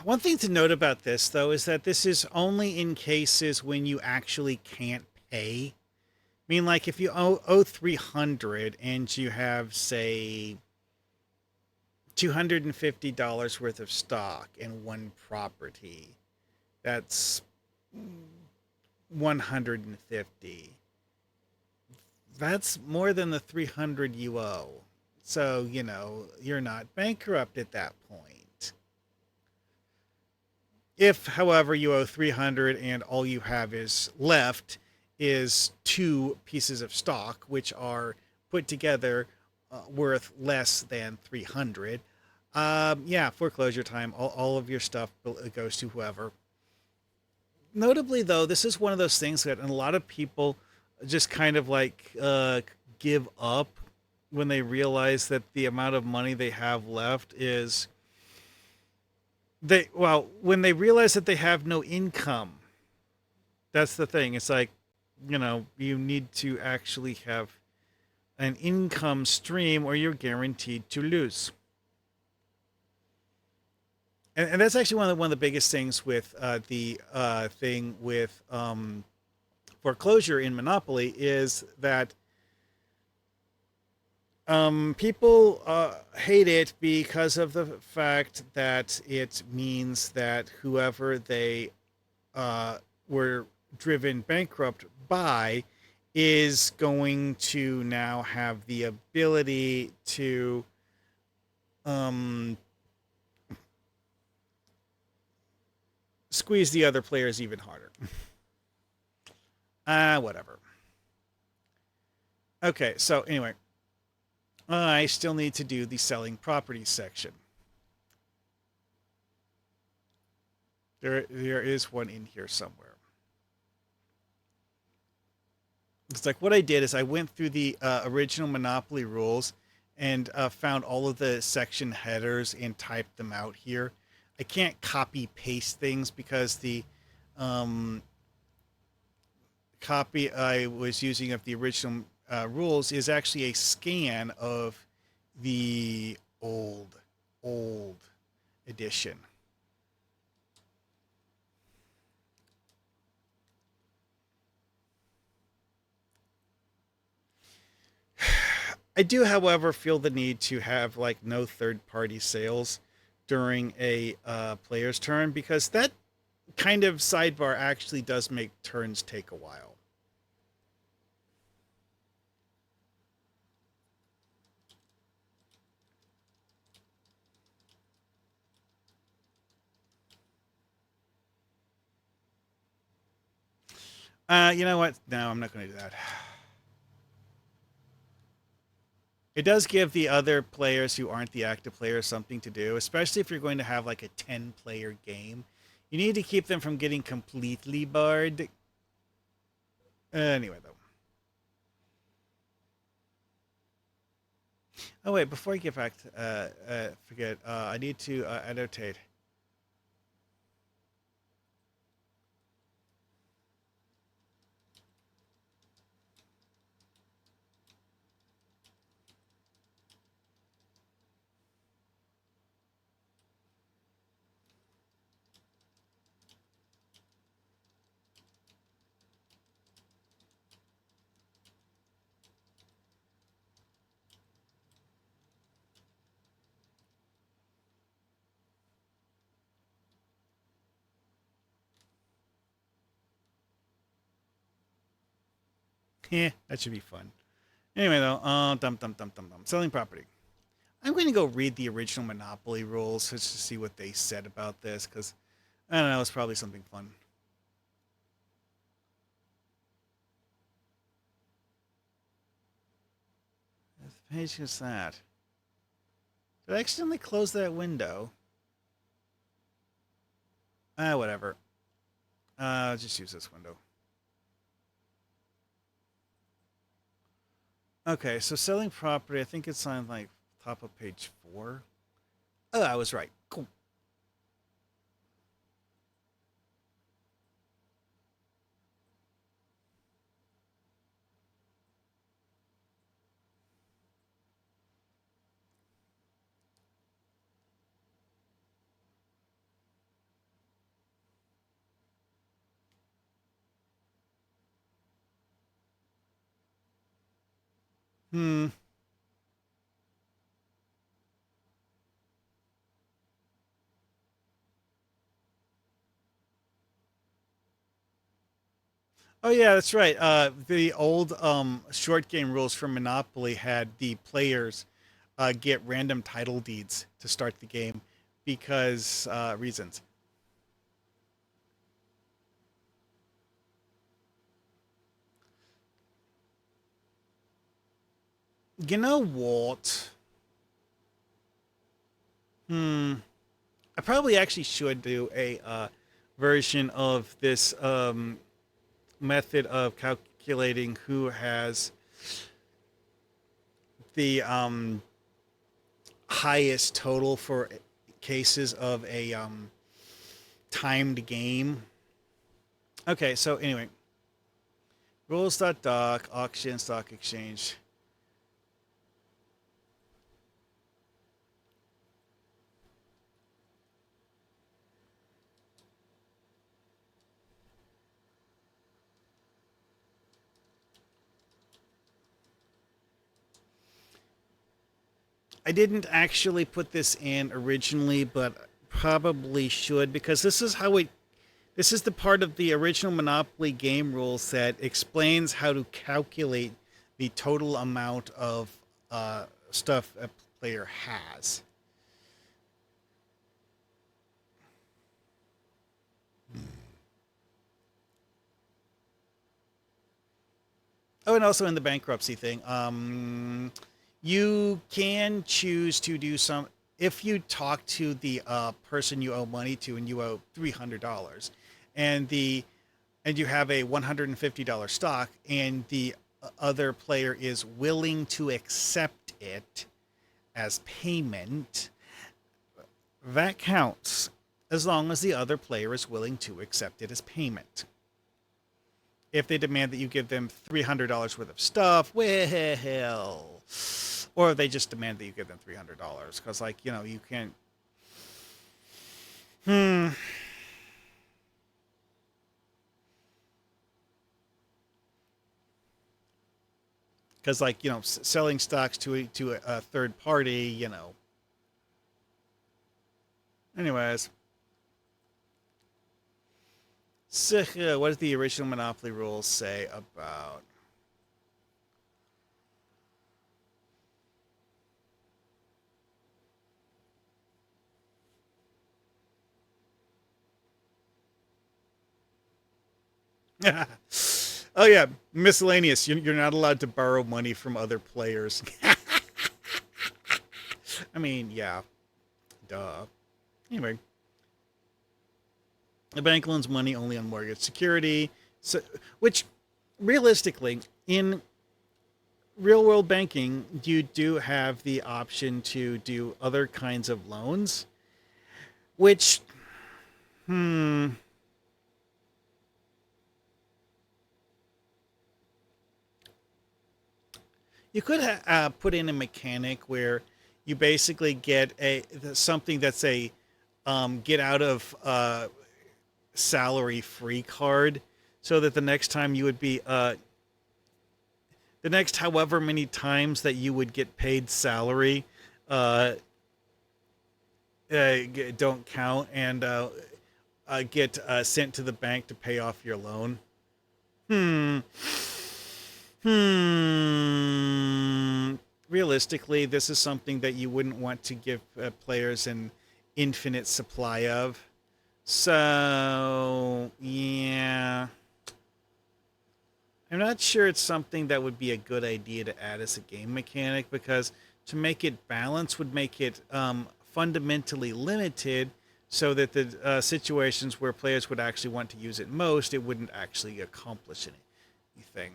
One thing to note about this, though, is that this is only in cases when you actually can't pay. I mean, like if you owe 300 and you have, say, $250 worth of stock in one property, that's 150. That's more than the 300 you owe. So, you're not bankrupt at that point. If, however, you owe 300 and all you have is left is two pieces of stock, which are put together worth less than 300, yeah, foreclosure time. All of your stuff goes to whoever. Notably, though, this is one of those things that a lot of people just kind of like give up when they realize that the amount of money they have left is when they realize that they have no income. That's the thing. It's like, you need to actually have an income stream or you're guaranteed to lose. And that's actually one of the biggest things with the thing with foreclosure in Monopoly is that people hate it because of the fact that it means that whoever they were driven bankrupt by is going to now have the ability to um, squeeze the other players even harder. Whatever. Okay, so anyway, I still need to do the selling properties section. There is one in here somewhere. It's like what I did is I went through the original Monopoly rules and found all of the section headers and typed them out here. I can't copy paste things because the um, copy I was using of the original rules is actually a scan of the old edition. I do, however, feel the need to have like no third party sales during a player's turn because that kind of sidebar actually does make turns take a while. You know what? No, I'm not going to do that. It does give the other players who aren't the active players something to do, especially if you're going to have like a 10-player game. You need to keep them from getting completely barred. Anyway, though. Oh, wait, before I get back to, forget, I need to annotate. Yeah, that should be fun. Anyway, though, selling property. I'm going to go read the original Monopoly rules just to see what they said about this because I don't know, it's probably something fun. What page is that? Did I accidentally close that window? Whatever. I'll just use this window. Okay, so selling property, I think it's on like top of page 4. Oh, I was right. Cool. Hmm. Oh yeah, that's right. The old short game rules for Monopoly had the players get random title deeds to start the game because reasons. You know what? Hmm. I probably actually should do a version of this method of calculating who has the highest total for cases of a timed game. Okay, so anyway, rules.doc, auction, stock exchange. I didn't actually put this in originally, but probably should because this is how it. This is the part of the original Monopoly game rules that explains how to calculate the total amount of stuff a player has. Oh, and also in the bankruptcy thing, you can choose to do some. If you talk to the person you owe money to, and you owe $300, and the and you have a $150 stock, and the other player is willing to accept it as payment, that counts as long as the other player is willing to accept it as payment. If they demand that you give them $300 worth of stuff, well, or they just demand that you give them $300 because, like, you can't. Hmm. Because, like, selling stocks to a third party. Anyways, so, what does the original Monopoly rules say about? Oh yeah, miscellaneous. You're not allowed to borrow money from other players. I mean, yeah, duh. Anyway, the bank loans money only on mortgage security, so which realistically in real world banking you do have the option to do other kinds of loans, which hmm you could put in a mechanic where you basically get a something that's a get out of salary free card, so that the next time you would be the next however many times that you would get paid salary uh, don't count, and get sent to the bank to pay off your loan. Hmm. Hmm. Realistically, this is something that you wouldn't want to give players an infinite supply of. So, yeah. I'm not sure it's something that would be a good idea to add as a game mechanic, because to make it balanced would make it fundamentally limited, so that the situations where players would actually want to use it most, it wouldn't actually accomplish anything.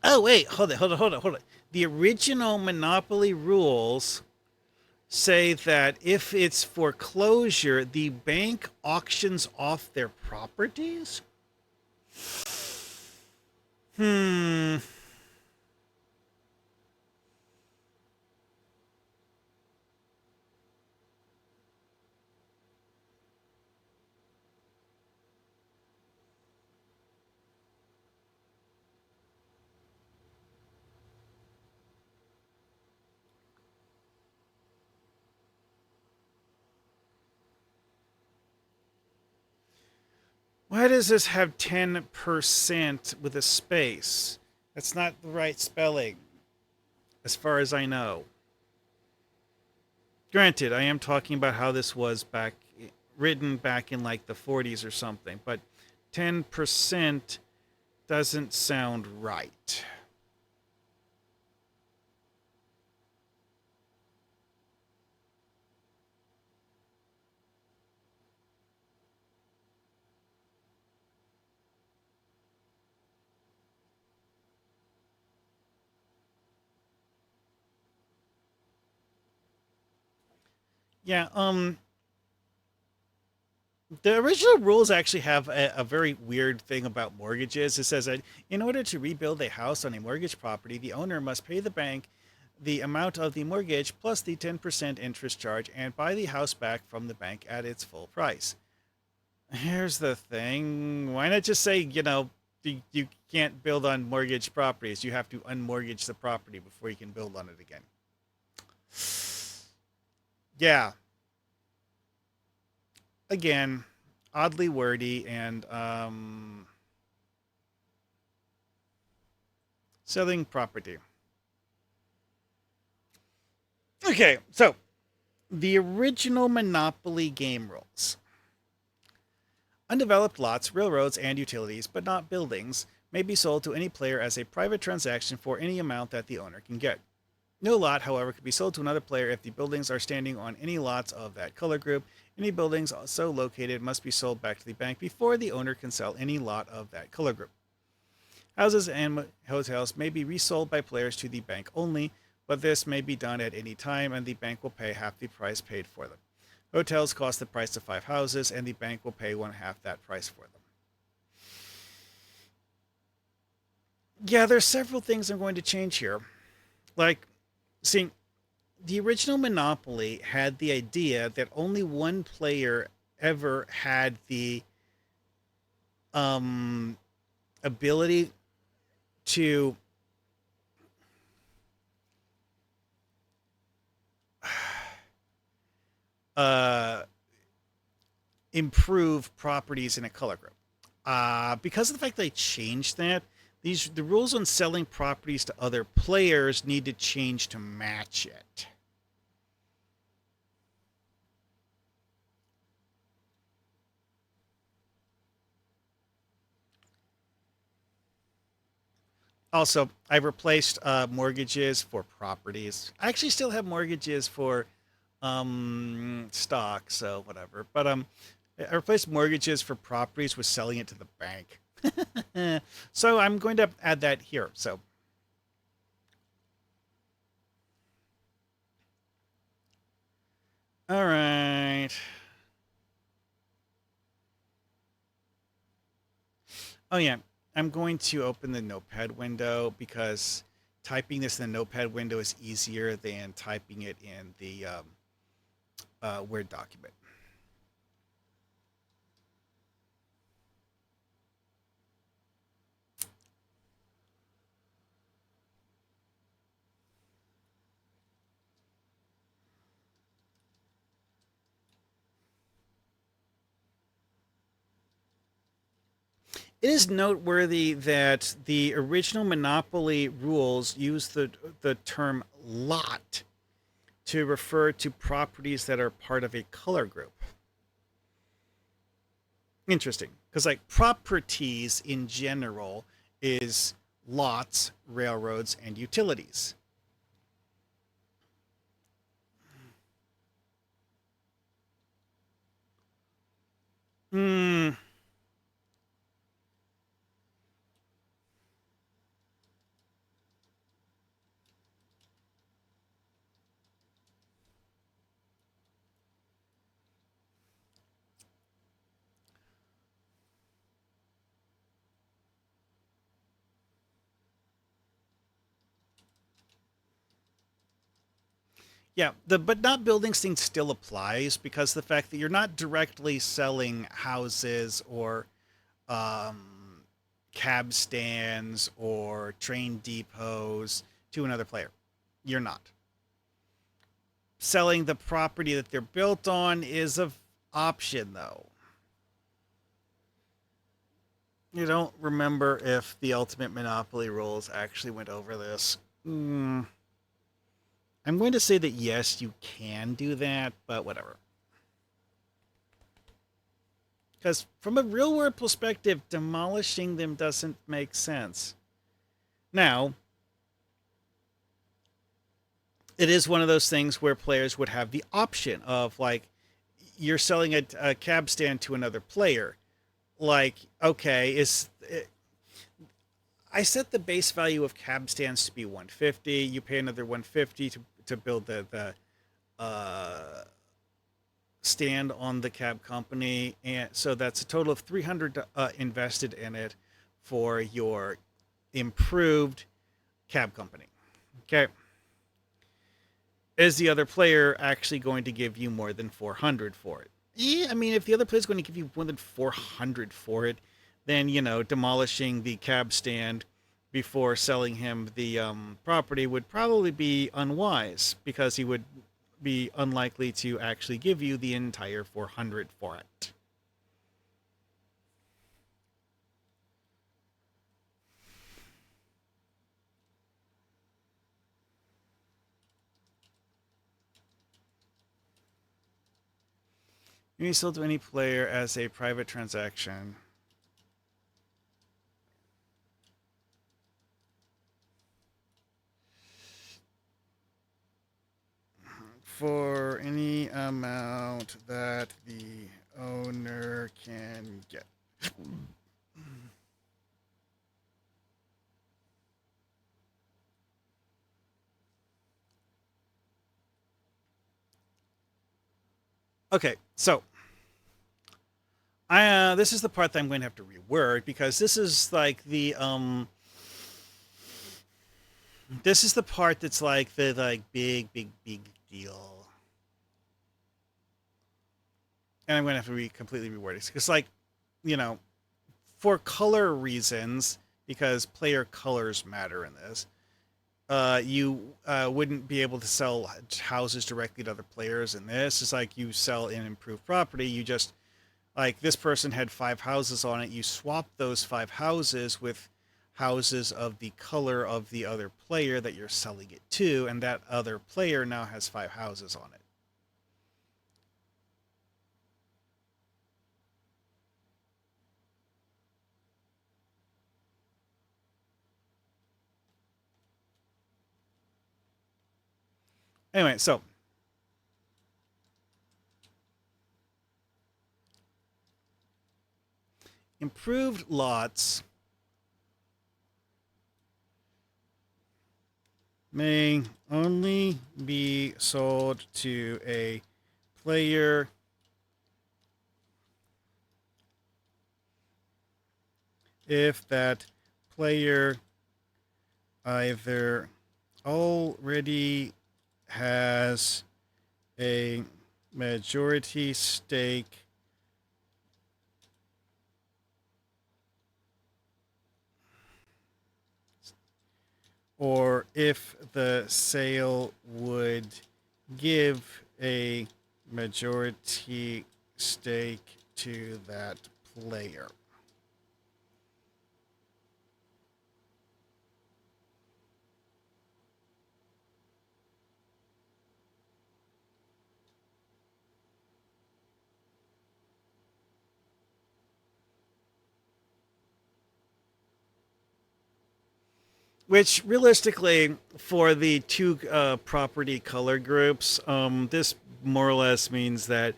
Oh, wait, hold it. The original Monopoly rules say that if it's foreclosure, the bank auctions off their properties? Hmm. Why does this have 10% with a space? That's not the right spelling, as far as I know. Granted, I am talking about how this was written back in like the 40s or something, but 10% doesn't sound right. Yeah, the original rules actually have a very weird thing about mortgages. It says that in order to rebuild a house on a mortgage property, the owner must pay the bank the amount of the mortgage plus the 10% interest charge and buy the house back from the bank at its full price. Here's the thing. Why not just say, you can't build on mortgage properties. You have to unmortgage the property before you can build on it again. Yeah. Again, oddly wordy and selling property. Okay, so the original Monopoly game rules. Undeveloped lots, railroads, and utilities, but not buildings, may be sold to any player as a private transaction for any amount that the owner can get. No lot, however, could be sold to another player if the buildings are standing on any lots of that color group. Any buildings so located must be sold back to the bank before the owner can sell any lot of that color group. Houses and hotels may be resold by players to the bank only, but this may be done at any time and the bank will pay half the price paid for them. Hotels cost the price of 5 houses and the bank will pay one half that price for them. Yeah, there's several things I'm going to change here. Like, see, the original Monopoly had the idea that only one player ever had the um, ability to uh, improve properties in a color group. Because of the fact they changed that, the rules on selling properties to other players need to change to match it. Also, I replaced mortgages for properties. I actually still have mortgages for stock, so whatever. But I replaced mortgages for properties with selling it to the bank. So I'm going to add that here. So all right. Oh yeah, I'm going to open the notepad window because typing this in the notepad window is easier than typing it in the Word document. It is noteworthy that the original Monopoly rules use the term lot to refer to properties that are part of a color group. Interesting, because like properties in general is lots, railroads, and utilities. Hmm. Yeah, the but not buildings thing still applies because the fact that you're not directly selling houses or um, cab stands or train depots to another player. You're not. Selling the property that they're built on is an option, though. You don't remember if the Ultimate Monopoly rules actually went over this. Mm, I'm going to say that yes, you can do that, but whatever. Because from a real world perspective, demolishing them doesn't make sense. Now, it is one of those things where players would have the option of, like, you're selling a cab stand to another player. Like, okay, I set the base value of cab stands to be 150. You pay another 150 to build the stand on the cab company, and so that's a total of 300 invested in it for your improved cab company. Okay, is the other player actually going to give you more than 400 for it? Yeah, I mean, if the other player is going to give you more than 400 for it, then, demolishing the cab stand before selling him the property would probably be unwise, because he would be unlikely to actually give you the entire 400 for it. You may sell to any player as a private transaction. For any amount that the owner can get. Okay, so I this is the part that I'm going to have to reword, because this is like this is the part that's like the big deal, and I'm going to have to completely reword it, because, like, you know for color reasons, because player colors matter in this. You wouldn't be able to sell houses directly to other players in this. It's like you sell an improved property. You just, like, this person had 5 houses on it. You swap those 5 houses with houses of the color of the other player that you're selling it to, and that other player now has 5 houses on it. Anyway, so improved lots may only be sold to a player if that player either already has a majority stake or if the sale would give a majority stake to that player. Which, realistically, for the two property color groups, this more or less means that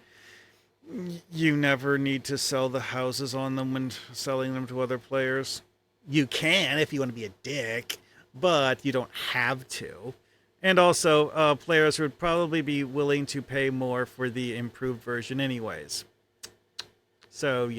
you never need to sell the houses on them when selling them to other players. You can if you want to be a dick, but you don't have to. And also, players would probably be willing to pay more for the improved version, anyways. So,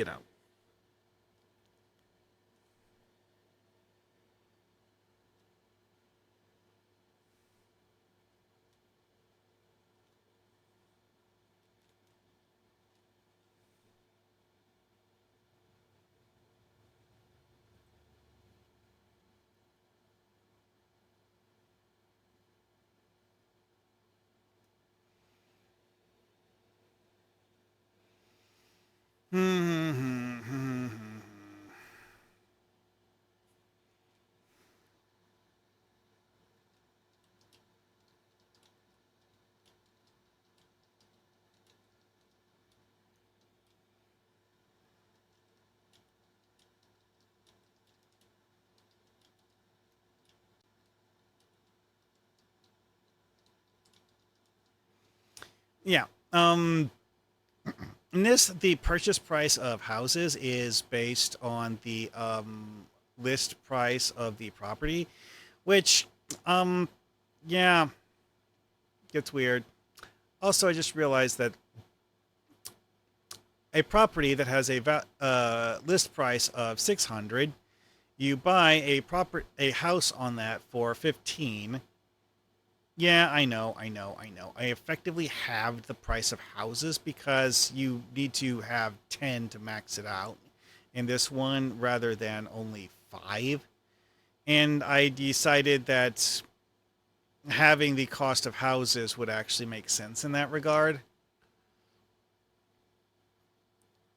Yeah. In this, the purchase price of houses is based on the list price of the property, which, um, yeah, gets weird. Also, I just realized that a property that has a list price of 600, you buy a house on that for 15. Yeah, I know. I effectively halved the price of houses because you need to have 10 to max it out in this one rather than only 5. And I decided that having the cost of houses would actually make sense in that regard.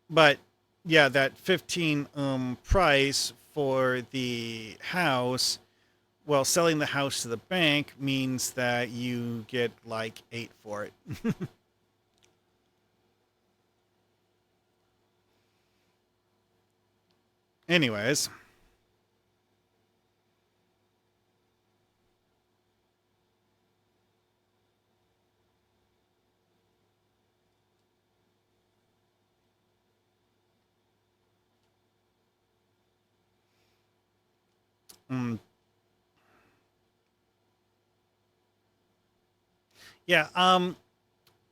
But yeah, that 15 price for the house, well, selling the house to the bank means that you get like 8 for it. Anyways, mm, yeah,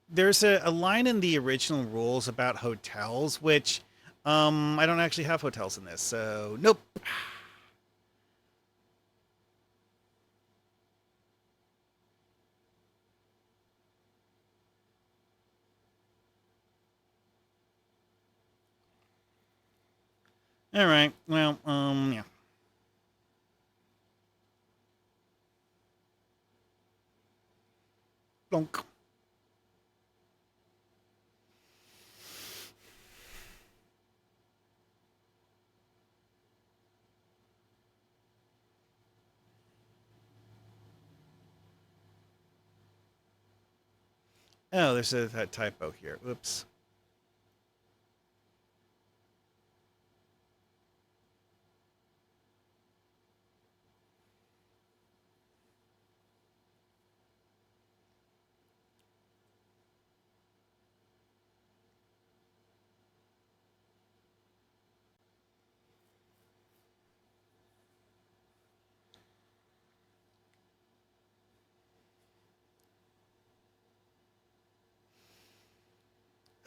there's a line in the original rules about hotels, which I don't actually have hotels in this, so nope. All right, well, yeah. Donk. Oh, there's a typo here. Oops.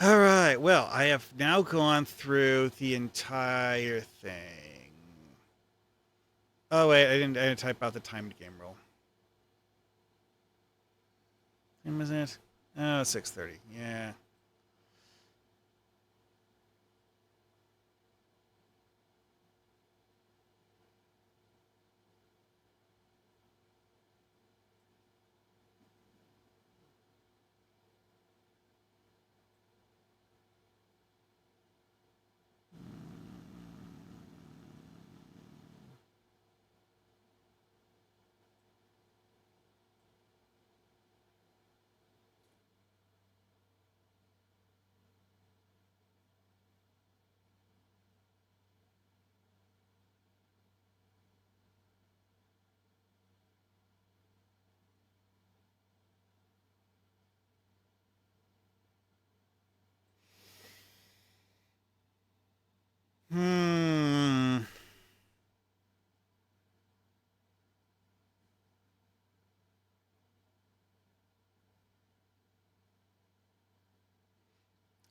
All right, well, I have now gone through the entire thing. Oh wait, I didn't type out the timed game roll. When was it? Oh, 6:30. Yeah. Hmm.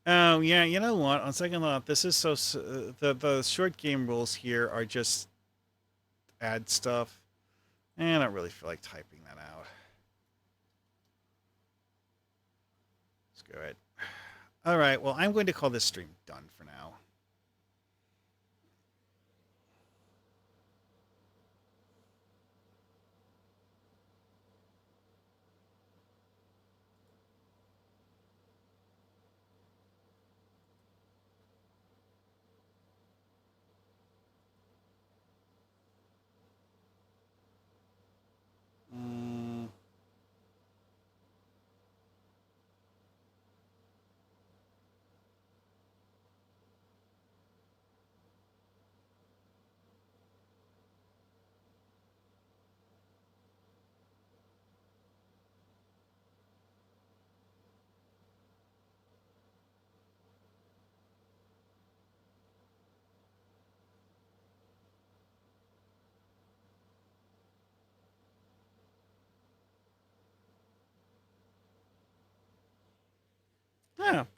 Oh yeah, you know what? On second thought, this is the short game rules here are just add stuff. And I don't really feel like typing that out. Let's go ahead. All right. Well, I'm going to call this stream done for now. Mm,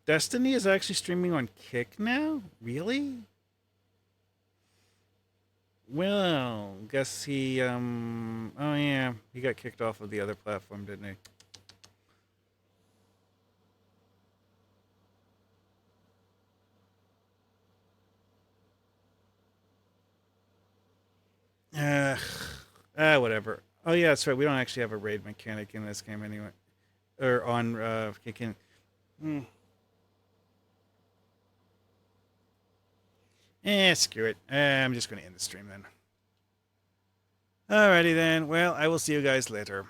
Destiny is actually streaming on Kick now? Really? Well, guess he, oh yeah, he got kicked off of the other platform, didn't he? Ugh. Whatever. Oh yeah, that's right. We don't actually have a raid mechanic in this game anyway. Or on, kicking. Hmm. Screw it. I'm just going to end the stream then. Alrighty then. Well, I will see you guys later.